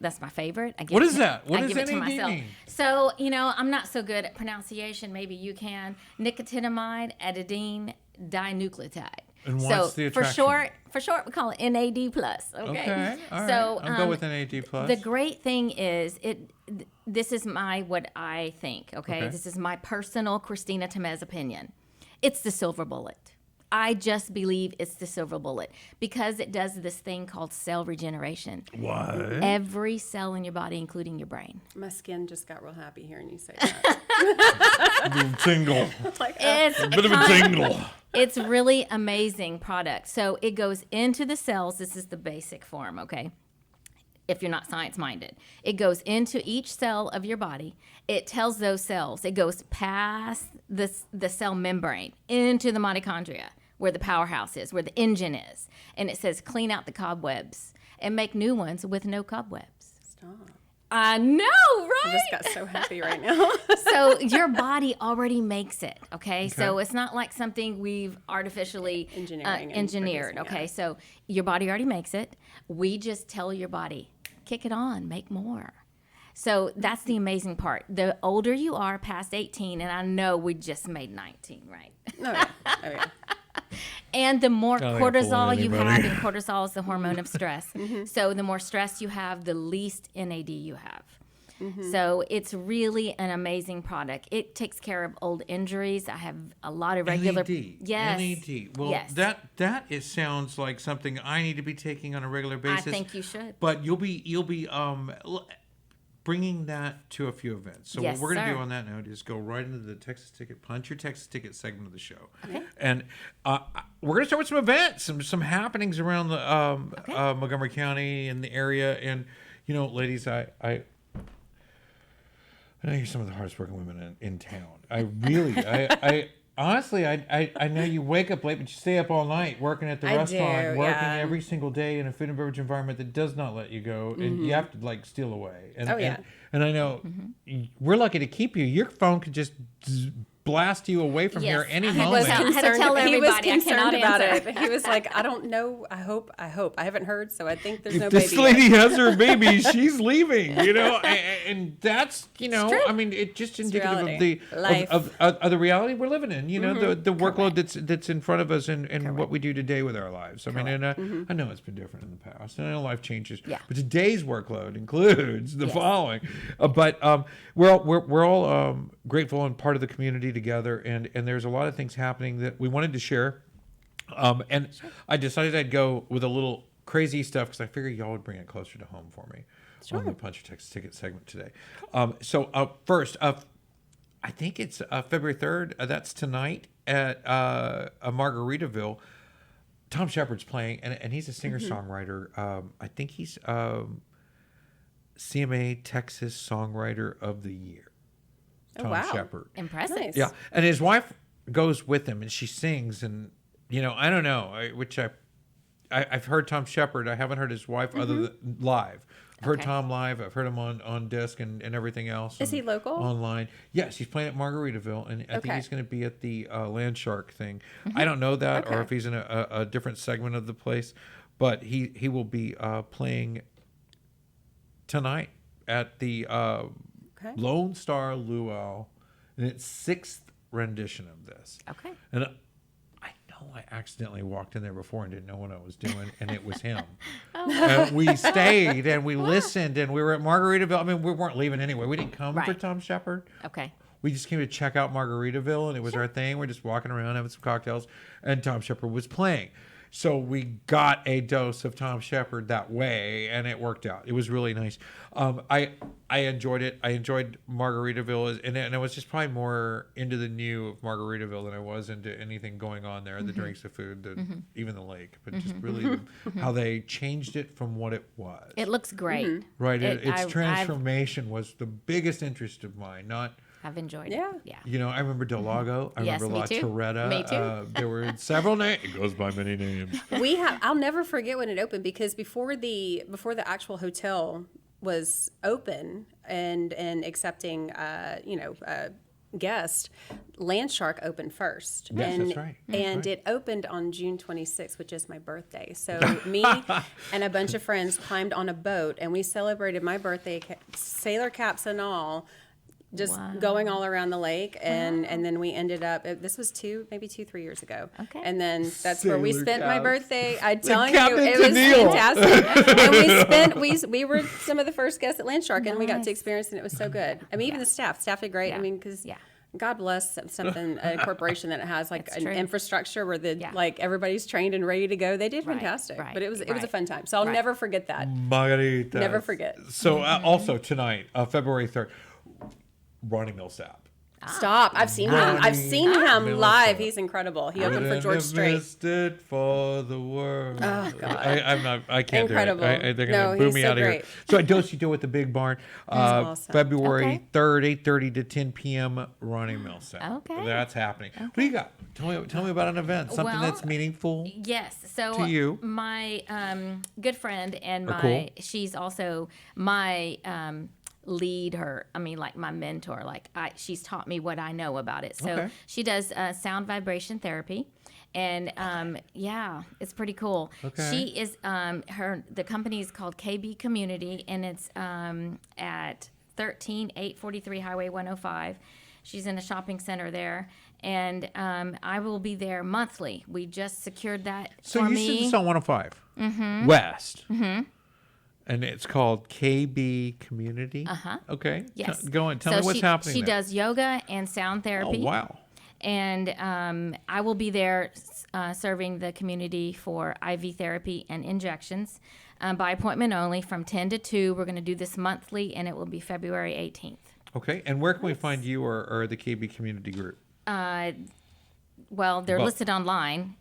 that's my favorite. I give What it is to- that? What I does give it to NAD myself. mean? So, I'm not so good at pronunciation. Maybe you can. Nicotinamide adenine dinucleotide. And So what's the for attraction? short, we call it NAD plus. Okay. Okay. All right. So I'll go with NAD plus. the great thing is this is what I think, okay? This is my personal Kristina Tamez opinion. It's the silver bullet. I just believe it's the silver bullet because it does this thing called cell regeneration. What? Every cell in your body, including your brain. My skin just got real happy hearing you say that. Tingle. It's A bit of a tingle. It's really amazing product. So it goes into the cells. This is the basic form, okay? If you're not science minded, it goes into each cell of your body. It tells those cells, it goes past the cell membrane into the mitochondria, where the powerhouse is, where the engine is. And it says, clean out the cobwebs and make new ones with no cobwebs. Stop. I know, I right? just got so happy right now. So your body already makes it, okay? So it's not like something we've artificially Engineering and engineered, producing, okay? yeah. So your body already makes it. We just tell your body, kick it on, make more. So that's the amazing part. The older you are, past 18, and I know we just made 19, right? Oh, yeah. Oh, yeah. And the more think I'm fooling cortisol you anybody. have, and cortisol is the hormone of stress. So the more stress you have, the least NAD you have. So it's really an amazing product. It takes care of old injuries. I have a lot of regular. NAD. Yes. NAD. Well, Yes. that sounds like something I need to be taking on a regular basis. I think you should. But you'll be bringing that to a few events. So Yes, what we're going to sir. do on that note is go right into the Texas Ticket, punch your Texas Ticket segment of the show. Okay. And we're going to start with some events, some happenings around the Montgomery County and the area. And, ladies, I know you're some of the hardest working women in town. I really, I honestly, I know you wake up late, but you stay up all night working at the I restaurant, do, working yeah. every single day in a food and beverage environment that does not let you go, and you have to steal away. And, Oh, yeah. and I know we're lucky to keep you. Your phone could just blast you away from here Yes. any I had moment. to I had to tell he was everybody I concerned cannot about answer. it. He was like, I don't know. I hope. I haven't heard, so I think there's no If this baby lady yet. has her baby, she's leaving, and that's, I mean, it's just indicative of reality. the Life. of the reality we're living in, the workload that's in front of us and what we do today with our lives. I mean, and I know it's been different in the past, and I know life changes, Yeah. but today's workload includes the following. But we're all grateful and part of the community together, and there's a lot of things happening that we wanted to share. And I decided I'd go with a little crazy stuff because I figured y'all would bring it closer to home for me on the Punch Your Texas Ticket segment today. So first, I think it's February 3rd. That's tonight at Margaritaville. Thom Shepherd's playing, and he's a singer-songwriter. I think he's CMA Texas Songwriter of the Year. Oh, Thom wow. Shepherd. Impressive. Nice. Yeah, and his wife goes with him, and she sings, and I don't know, I've heard Thom Shepherd. I haven't heard his wife other than live. I've heard Okay. Tom live. I've heard him on disc and everything else. Is he and local? Online? Yes, he's playing at Margaritaville, and I think Okay. he's going to be at the Land Shark thing. I don't know that, or Okay. if he's in a different segment of the place, but he will be playing tonight at the Okay. Lone Star Luau, and it's 6th rendition of this. Okay. And I know I accidentally walked in there before and didn't know what I was doing, and it was him. And we stayed and we listened, and we were at Margaritaville. I mean, we weren't leaving anyway. We didn't come for Right. Thom Shepherd. Okay. We just came to check out Margaritaville, and it was our thing. We're just walking around having some cocktails, and Thom Shepherd was playing. So we got a dose of Thom Shepherd that way, and it worked out. It was really nice. I enjoyed it. I enjoyed Margaritaville, and I was just probably more into the new of Margaritaville than I was into anything going on there, the drinks, the food, even the lake. But just really how they changed it from what it was. It looks great. Right. I've- Its transformation was the biggest interest of mine, not I've enjoyed Yeah. it. Yeah. You know, I remember Del Lago. I Yes, remember me La too. Torretta. Me too. There were several names. It goes by many names. I'll never forget when it opened, because before the actual hotel was open and accepting guests, Landshark opened first. Yes, and, that's right. That's And right. it opened on June 26th, which is my birthday. So me and a bunch of friends climbed on a boat, and we celebrated my birthday, sailor caps and all, just Wow. going all around the lake. And then we ended up, this was 3 years ago. Okay. And then that's where we Sailor spent my caps. birthday. I'm telling Captain you, it was Tennille. fantastic. And we were some of the first guests at Landshark, and we got Nice. to experience it, and it was so good. I mean, even the staff did great. Yeah. I mean, because Yeah. God bless a corporation that has like That's an true. infrastructure where Yeah. everybody's trained and ready to go. They did Right, fantastic, right, but it was a right, fun time. So I'll right. never forget that. Margarita. Never forget. So also tonight, February 3rd, Ronnie Milsap. Stop! I've seen him. I've seen him live. He's incredible. He opened for George Strait. Missed it for the world. Oh, God. I'm not. I can't Incredible. do it. They're No, gonna boo he's me so out of here. great. So at Dosey Doe at the Big Barn, awesome. February Okay. 3rd, 8:30 to 10 p.m. Ronnie Milsap. Okay. That's happening. What do you got? Tell me about an event. Something Well, that's meaningful. Yes. So To you. my good friend and Cool. she's also my lead, like my mentor. She's taught me what I know about it. So Okay. she does sound vibration therapy. And it's pretty cool. Okay. She is the company is called KB Community, and it's at 13843 Highway 105. She's in a shopping center there, and I will be there monthly. We just secured that So for you me. said it's on 105 West. Mm-hmm. And it's called KB Community. Okay. Yes. Go on. Tell me what's happening. She there. does yoga and sound Oh therapy. wow. And I will be there serving the community for IV therapy and injections by appointment only from 10 to 2. We're going to do this monthly, and it will be February 18th. Okay. And where can we find you or the KB Community Group? Well, they're listed online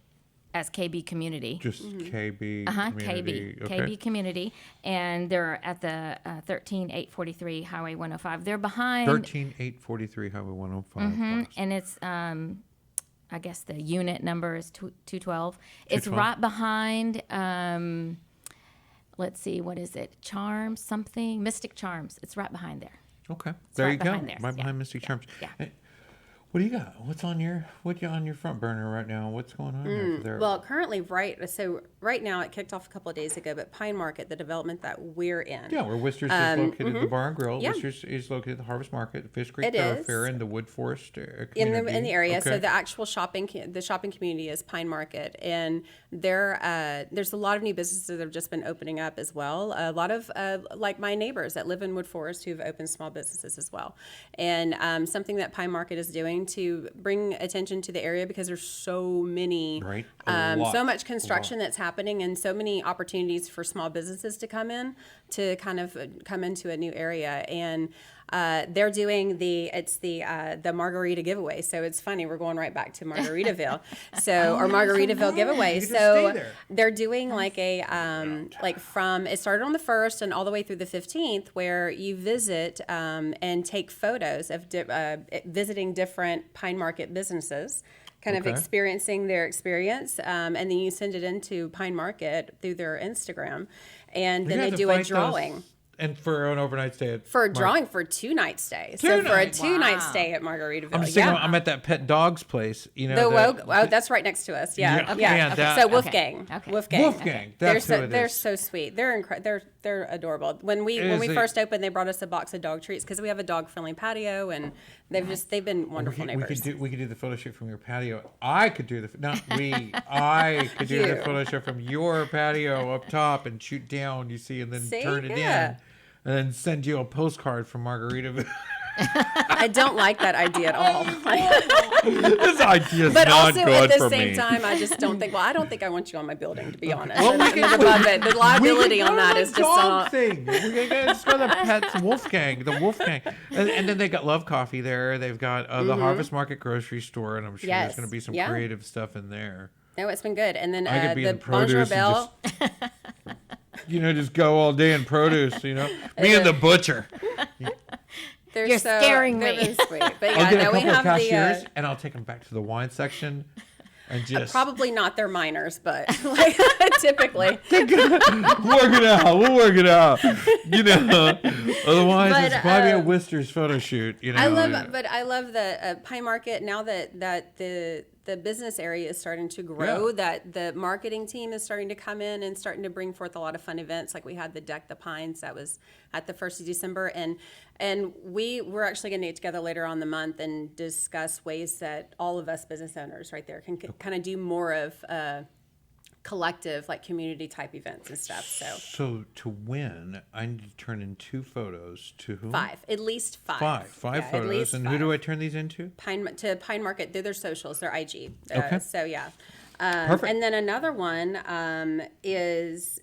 as KB Community. Just KB Community. KB, KB Community, and they're at the 13843 Highway 105. They're behind, 13843 Highway 105. West. and it's I guess the unit number is 212. It's 212. right behind. Let's see, what is it? Charms, something Mystic Charms. It's right behind there. Okay. There right you go. behind there. Right Yeah, behind Mystic Charms. yeah. Hey, what do you got? What's on your front burner right now? What's going on there? Well, currently, right now, it kicked off a couple of days ago, but Pine Market, the development that we're in. Yeah, where Wister's is located, the bar and grill. Yeah. Wister's is located at the Harvest Market, Fish Creek It is. Thoroughfare, in the Wood Forest in community. the area. So Okay. the actual shopping community is Pine Market, and there's a lot of new businesses that have just been opening up as well. A lot of like my neighbors that live in Wood Forest who've opened small businesses as well, and something that Pine Market is doing to bring attention to the area, because there's so many Right. so much construction that's happening, and so many opportunities for small businesses to come into a new area. And they're doing the Margarita giveaway. So it's funny, we're going right back to Margaritaville. Or Margaritaville giveaway. You can just So stay there. they're doing like it started on the 1st and all the way through the 15th, where you visit and take photos of visiting different Pine Market businesses, kind of Okay. experiencing their experience, and then you send it into Pine Market through their Instagram, and then You they have to do a fight those- drawing. And for an overnight stay at For a drawing for a 2-night stay. So for a 2-night stay at Margaritaville. I'm just thinking, I'm at that pet dog's place. You know, That's right next to us. Yeah. Yeah, Yeah. yeah, that- So Okay. Wolfgang. Okay. Wolfgang. Wolfgang, that's who it They're is. so sweet. They're adorable. When we Is it- first opened, they brought us a box of dog treats because we have a dog friendly patio, and they've been wonderful we neighbors. could do the photo shoot from your patio. I could do I could do the You. photo shoot from your patio up top and shoot down. You see, and then See? turn it Yeah. in, and then send you a postcard from Margaritaville. I don't like that idea at all. This idea is But not also good at the for same me. time, I just don't think. Well, I don't think I want you on my building, to be honest. Well, we can- The liability on that is just dog not. thing. We can just go to the Pets Wolfgang, the Wolfgang, and then they got Love Coffee there. They've got the Harvest Market grocery store, and I'm sure there's Yes. going to be some Yeah. creative stuff in there. No, it's been good. And then I could be the in produce Bonjour and just, just go all day in produce. Me and the butcher. You're scaring they're me. really sweet. But I'll get a we couple of have cashiers, the and I'll take them back to the wine section, and just probably not their minors, but like, typically. we'll work it out. You know, otherwise But, it's probably a Wister's photo shoot. You know, I love the Pine Market now that the business area is starting to grow. Yeah. That the marketing team is starting to come in and starting to bring forth a lot of fun events. Like we had the Deck the Pines that was at the 1st of December, and we're actually going to get together later on the month and discuss ways that all of us business owners right there can kind of do more of collective, like community type events and stuff. So to win, I need to turn in 2 photos to whom? 5, at least 5. Five Yeah, at photos. least And 5. who do I turn these into? Pine Market. They're their socials. They're IG. Okay. So yeah. Perfect. And then another one is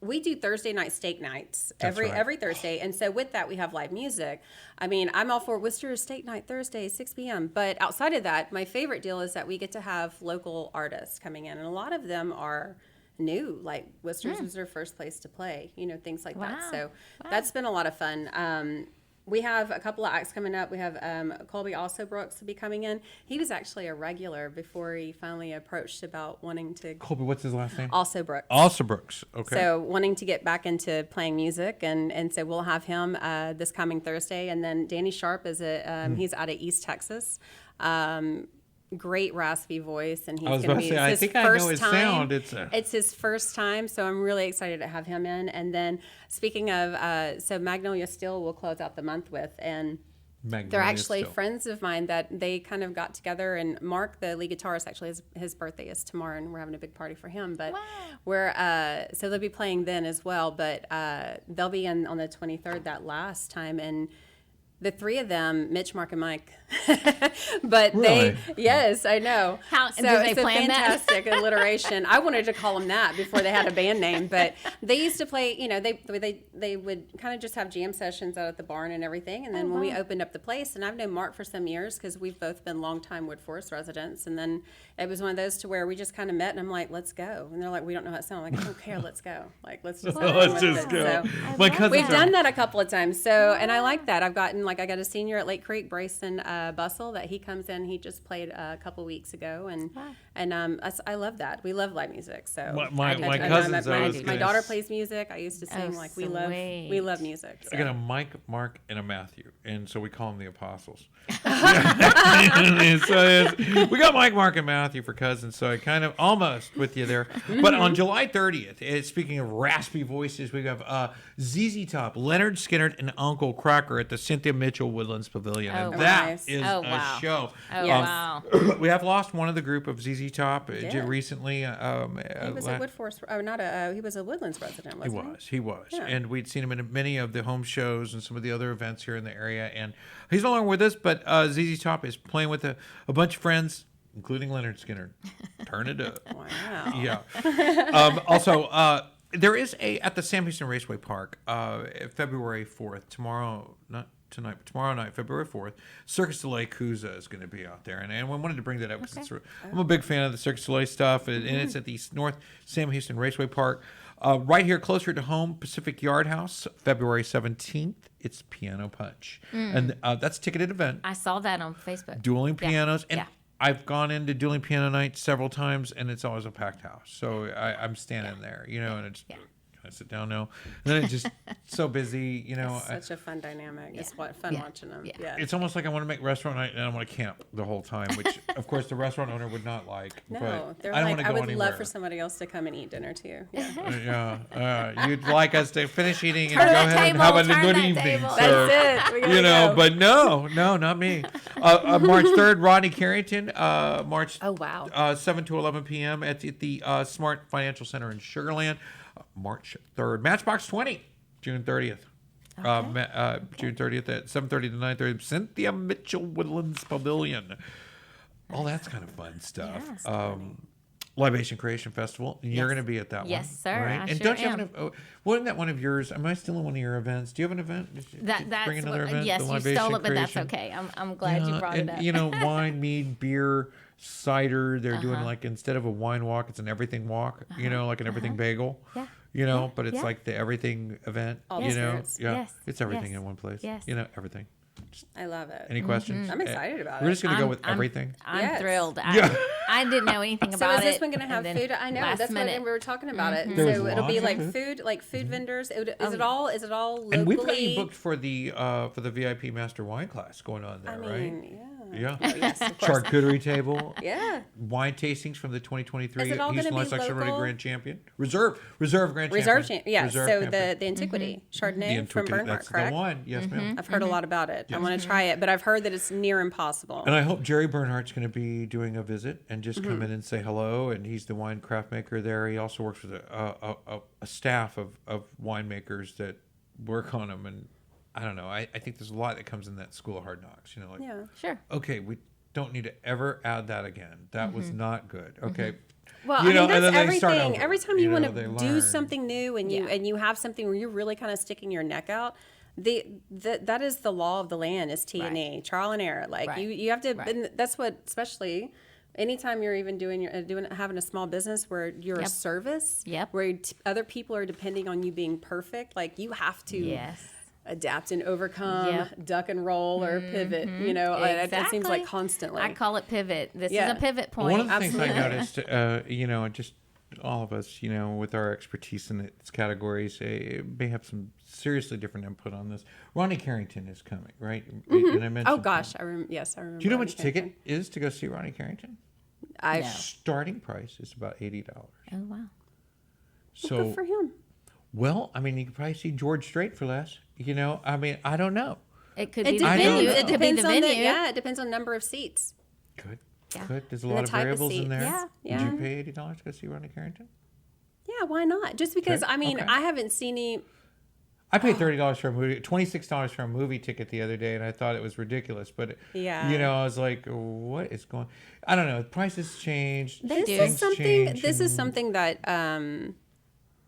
we do Thursday night steak nights every Thursday, and so with that we have live music. I mean, I'm all for Wister steak night Thursday 6 p.m. But outside of that, my favorite deal is that we get to have local artists coming in, and a lot of them are new. Like Wister's was their first place to play, things like that. Wow. So that's been a lot of fun. We have a couple of acts coming up. We have Colby Also Brooks will be coming in. He was actually a regular before he finally approached about wanting to. Colby, what's his last name? Also Brooks. Also Brooks. Okay. So wanting to get back into playing music, and so we'll have him this coming Thursday. And then Danny Sharp is he's out of East Texas. Great raspy voice, and he's I was going about to to be say, I his think I first know his time. sound. It's his first time, so I'm really excited to have him in. And then speaking of, so Magnolia Steel will close out the month with, and they're actually friends of mine that they kind of got together. And Mark, the lead guitarist, actually his birthday is tomorrow, and we're having a big party for him. But so they'll be playing then as well. But they'll be in on the 23rd that last time, and the 3 of them, Mitch, Mark, and Mike. But Really? yes, I know. Did they plan that? Fantastic alliteration. I wanted to call them that before they had a band name, but they used to play. They would kind of just have jam sessions out at the barn and everything. And then when we opened up the place, and I've known Mark for some years because we've both been longtime Wood Forest residents. And then it was one of those to where we just kind of met, and I'm like, let's go. And they're like, we don't know how to sound. I'm like, I don't care. Let's go. Like, let's just Let's just go. So, My cousins we've are- done that a couple of times. So, and I like that. I got a senior at Lake Creek, Brayson Bussell, that he comes in. He just played a couple weeks ago, and I love that. We love live music. So My cousins always my daughter plays music. I used to sing. Oh, We love music. So. I got a Mike, Mark, and a Matthew, and so we call them the Apostles. We got Mike, Mark, and Matthew for cousins, so I kind of almost with you there. But on July 30th, speaking of raspy voices, we have ZZ Top, Lynyrd Skynyrd, and Uncle Kracker at the Cynthia Mitchell Woodlands Pavilion, Oh, and that nice. is Oh, a wow. show. Oh, Yes. wow. We have lost one of the group of ZZ Top recently. He was a Wood Forest. Oh, not a. He was a Woodlands resident. Wasn't He was, Yeah. and we'd seen him in many of the home shows and some of the other events here in the area. And he's no longer with us, but ZZ Top is playing with a bunch of friends, including Lynyrd Skynyrd. Turn it up. Wow. Yeah. Also, there is at the Sam Houston Raceway Park, February 4th, tomorrow night, February 4th, Circus du Yakuza is going to be out there. And I wanted to bring that up because I'm a big fan of the Circus du stuff, and it's at the North Sam Houston Raceway Park. Right here, closer to home, Pacific Yard House, February 17th. It's Piano Punch. And that's a ticketed event. I saw that on Facebook. Dueling Yeah. pianos. And Yeah. I've gone into dueling piano night several times, and it's always a packed house. So I'm standing there, and it's... Can I sit down now? And then it's just so busy, Such a fun dynamic. It's fun watching them. Yeah. It's almost like I want to make restaurant night and I want to camp the whole time, which of course the restaurant owner would not like. No, but they're I don't like, want to I go would anywhere. love for somebody else to come and eat dinner too. Yeah. You'd like us to finish eating and Turn go that ahead and table, have a turn good that evening, table. sir. That's it. We gotta go. But no, not me. March 3rd, Rodney Carrington. March Oh, wow. 7 to 11 p.m. at the Smart Financial Center in Sugar Land. March 3rd, Matchbox 20, June 30th. June 30th at 7:30 to 9:30. Cynthia Mitchell Woodlands Pavilion. All that's kind of fun stuff. Yes, Libation Creation Festival. You're going to be at that one. Yes, sir. Right? I And sure don't you am. have wasn't that one of yours? Am I still in one of your events? Do you have an event? Did you That's bring another event? yes, The you Libation stole it, but that's Creation? okay. I'm glad you brought and, it up. Wine, mead, beer, cider. They're doing like instead of a wine walk, it's an everything walk. Like an everything bagel. Yeah. you know, but it's like the everything event, All you the know, spirits. yeah, Yes. it's everything Yes. in one place, Yes. you know, everything. I love it. Any questions? I'm excited about We're it. just gonna go with everything. I'm Yes. thrilled. Yeah. I didn't know anything So about is this it. one going to have and then food? I know last that's what minute. we were talking about it. There's So it'll be lots like of food, like food vendors. Is Oh, it all? Is it all locally? And we've got you booked for the VIP Master Wine class going on there, I right? mean, yeah. Yeah. Yes, of course. Charcuterie table. Yeah. Wine tastings from the 2023 Is it all Houston gonna Life be Section local? Grand Champion. Reserve Grand Reserve, Champion. yeah. Reserve So champion. the antiquity Chardonnay from Antiquity, Bernhardt, that's correct? the one. Yes, ma'am. I've heard a lot about it. I want to try it, but I've heard that it's near impossible. And I hope Jerry Bernhardt's going to be doing a visit and just Mm-hmm. come in and say hello. And he's the wine craft maker there. He also works with a staff of winemakers that work on them. And I don't know. I think there's a lot that comes in that school of hard knocks. You know, like, Yeah. Sure. okay, we don't need to ever add that again. That was not good. Okay. Well, You I know, mean, and that's then they start everything. over. Every time You you, know, want they to learn. do something new and Yeah. you have something where you're really kind of sticking your neck out, that is the law of the land is T&E, Right. trial and error. Like Right. you have to, Right. and that's what, especially anytime you're even having a small business where you're a Yep. service, Yep. where other people are depending on you being perfect, like you have to Yes. adapt and overcome, Yep. duck and roll or pivot, you know, it seems like Exactly. constantly. I call it pivot. This Yeah. is a pivot Well, point. one of the things I Absolutely. noticed, you know, just all of us, you know, with our expertise in its categories, may have some seriously different input on this. Ronnie Carrington is coming, right? And I mentioned. Oh gosh, yes, I remember. Do you know how Ronnie much ticket Carrington. is to go see Ronnie Carrington? I No. Starting price is about $80. Oh wow. So, good for him. well, I mean, you could probably see George Strait for less. You know, I mean, I don't know. It could It be the depends. venue. know. It could be the on the venue. yeah. It depends on number of seats. Good. Yeah. Good. There's a And lot the of type of variables in seats. there. Yeah, Would yeah. you pay $80 to go see Ronnie Carrington? Yeah, why not? Just because Okay, I mean, okay. I haven't seen any. I paid $30 for a movie, $26 for a movie ticket the other day, and I thought it was ridiculous. But Yeah. you know, I was like, "What is going?" I don't know. Prices changed. They do. things change, This is and- something that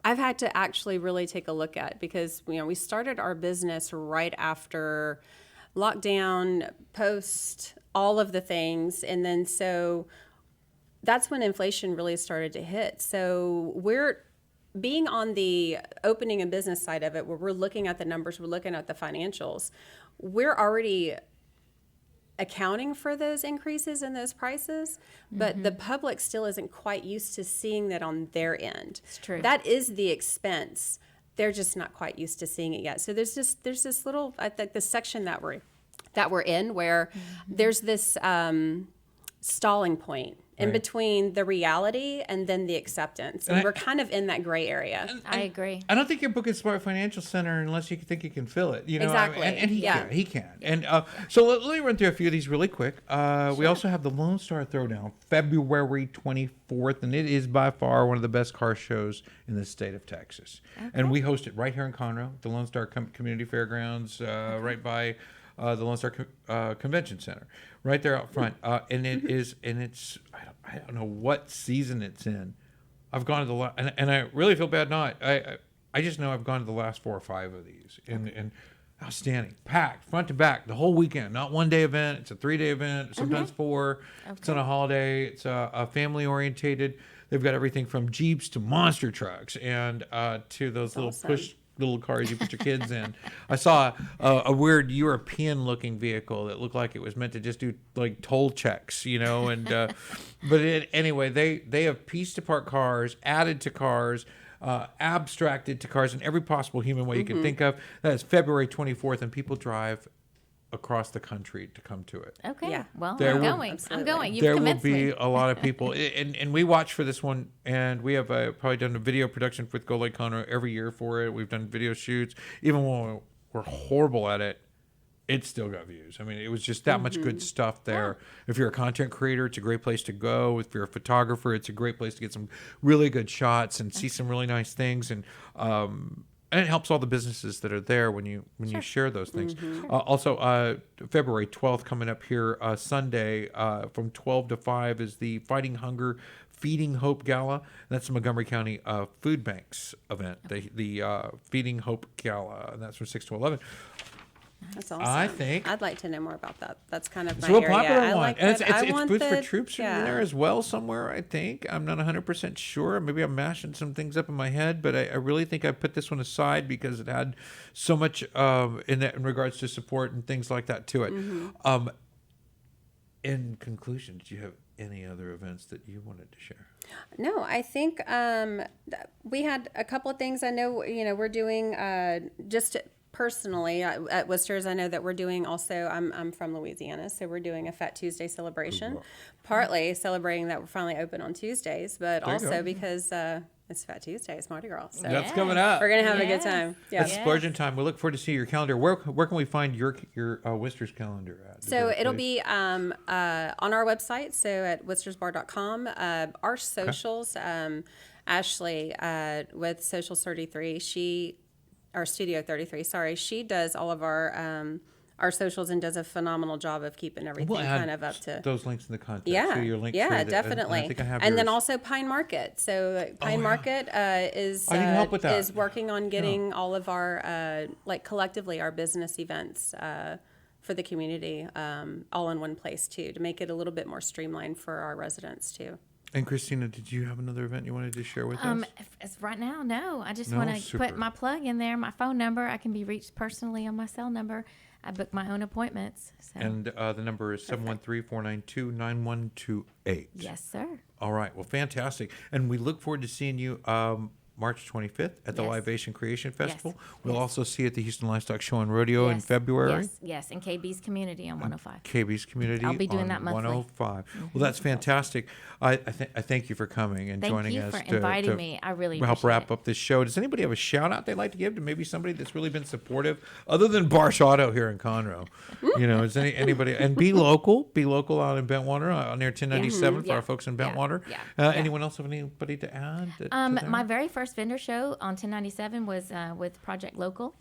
I've had to actually really take a look at because we started our business right after lockdown, post all of the things, and then so that's when inflation really started to hit. So we're being on the opening and business side of it, where we're looking at the numbers, we're looking at the financials, we're already accounting for those increases in those prices, but the public still isn't quite used to seeing that on their end. It's true. That is the expense. They're just not quite used to seeing it yet. So there's this little, I think, this section that we're in where there's this stalling point in Right. between the reality and then the acceptance, and we're kind of in that gray area. I agree. I don't think you're booking Smart Financial Center unless you think you can fill it. You know, Exactly. and he Yeah. can. He can. And so let me run through a few of these really quick. We also have the Lone Star Throwdown, February 24th, and it is by far one of the best car shows in the state of Texas. And we host it right here in Conroe, the Lone Star Community Fairgrounds, right by the Lone Star Convention Center, right there out front. And it is, and it's, I don't know what season it's in. I've gone to the and I really feel bad not. I just know I've gone to the last 4 or 5 of these, and outstanding, packed front to back the whole weekend. Not one day event. It's a 3-day event. Sometimes 4. It's on a holiday. It's a family orientated. They've got everything from Jeeps to monster trucks and to those little awesome. push little cars you put your kids in. I saw a weird European looking vehicle that looked like it was meant to just do like toll checks, you know, and but anyway, they have pieced apart cars, added to cars, abstracted to cars in every possible human way you can think of. That is February 24th, and people drive across the country to come to it. Okay. Yeah. Well, There I'm will- going. I'm Absolutely. going. You've There will convinced be me. a lot of people, and we watch for this one, and we have probably done a video production with Go Lake Conroe every year for it. We've done video shoots, even when we're horrible at it. It still got views. I mean, it was just that much good stuff there. If you're a content creator, it's a great place to go. If you're a photographer, it's a great place to get some really good shots and see some really nice things. And it helps all the businesses that are there when you share those things. Also, February 12th coming up here, Sunday, from 12 to 5 is the Fighting Hunger Feeding Hope Gala. That's the Montgomery County Food Banks event, the Feeding Hope Gala, and that's from 6 to 11. That's awesome. I think I'd like to know more about that. That's kind of it's my a real area. popular I one. like And that. it's I want boots for the- troops in yeah. there as well somewhere, I think. I'm not 100% sure. Maybe I'm mashing some things up in my head, but I really think I put this one aside because it had so much in regards to support and things like that to it. Mm-hmm. In conclusion, did you have any other events that you wanted to share? No, I think we had a couple of things. I know, we're doing just personally at Wister's. I know that we're doing also, I'm from Louisiana, so we're doing a Fat Tuesday celebration, partly celebrating that we're finally open on Tuesdays, but There you also go. because it's Fat Tuesday, it's Mardi Gras. So That's coming up. we're going to have a good Yes. time. Yeah. That's Explosion time. We look forward to see your calendar. Where can we find your Wister's calendar at? So it'll be on our website, so at wistersbar.com. Our socials, Ashley with Socials 33, or Studio 33, sorry, she does all of our socials and does a phenomenal job of keeping everything We'll add kind of up to. those links in the content. Yeah, So your link yeah, tree that- definitely. And I think I have and then yours. also Pine Market. So Pine yeah. Market is I need help with that. is working on getting all of our collectively our business events for the community all in one place too, to make it a little bit more streamlined for our residents too. And Kristina, did you have another event you wanted to share with us? As right now, no. I just No? want to Super. put my plug in there, my phone number. I can be reached personally on my cell number. I book my own appointments. So. And the number is 713-492-9128. Yes, sir. All right. Well, fantastic. And we look forward to seeing you March 25th at the Yes. Libation Creation Festival. Yes. We'll Yes. also see you at the Houston Livestock Show and Rodeo in Yes. February. Yes, in KB's Community on 105. KB's Community I'll be doing on that monthly. 105. Well, that's fantastic. I thank you for coming and Thank joining you us for inviting me. I really help appreciate wrap it. up this show. Does anybody have a shout out they'd like to give to maybe somebody that's really been supportive other than Barsh Auto here in Conroe? Is anybody, and be local out in Bentwater near 1097 for Yeah. our folks in Bentwater. Yeah. Yeah. Anyone else have anybody to add? to there? My very first vendor show on 1097 was with Project Local,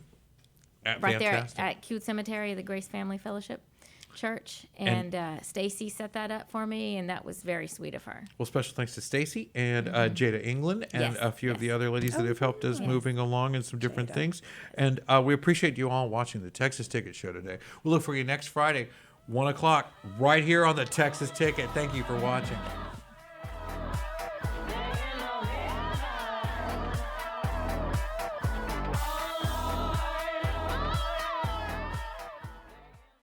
right Fantastic. there at Cute Cemetery, the Grace Family Fellowship Church, and Stacy set that up for me, and that was very sweet of her. Well, special thanks to Stacy and Jada England and Yes, a few of the yes. other ladies that have helped us Yes. moving along in some different things. And we appreciate you all watching the Texas Ticket Show today. We'll look for you next Friday, 1 o'clock, right here on the Texas Ticket. Thank you for watching.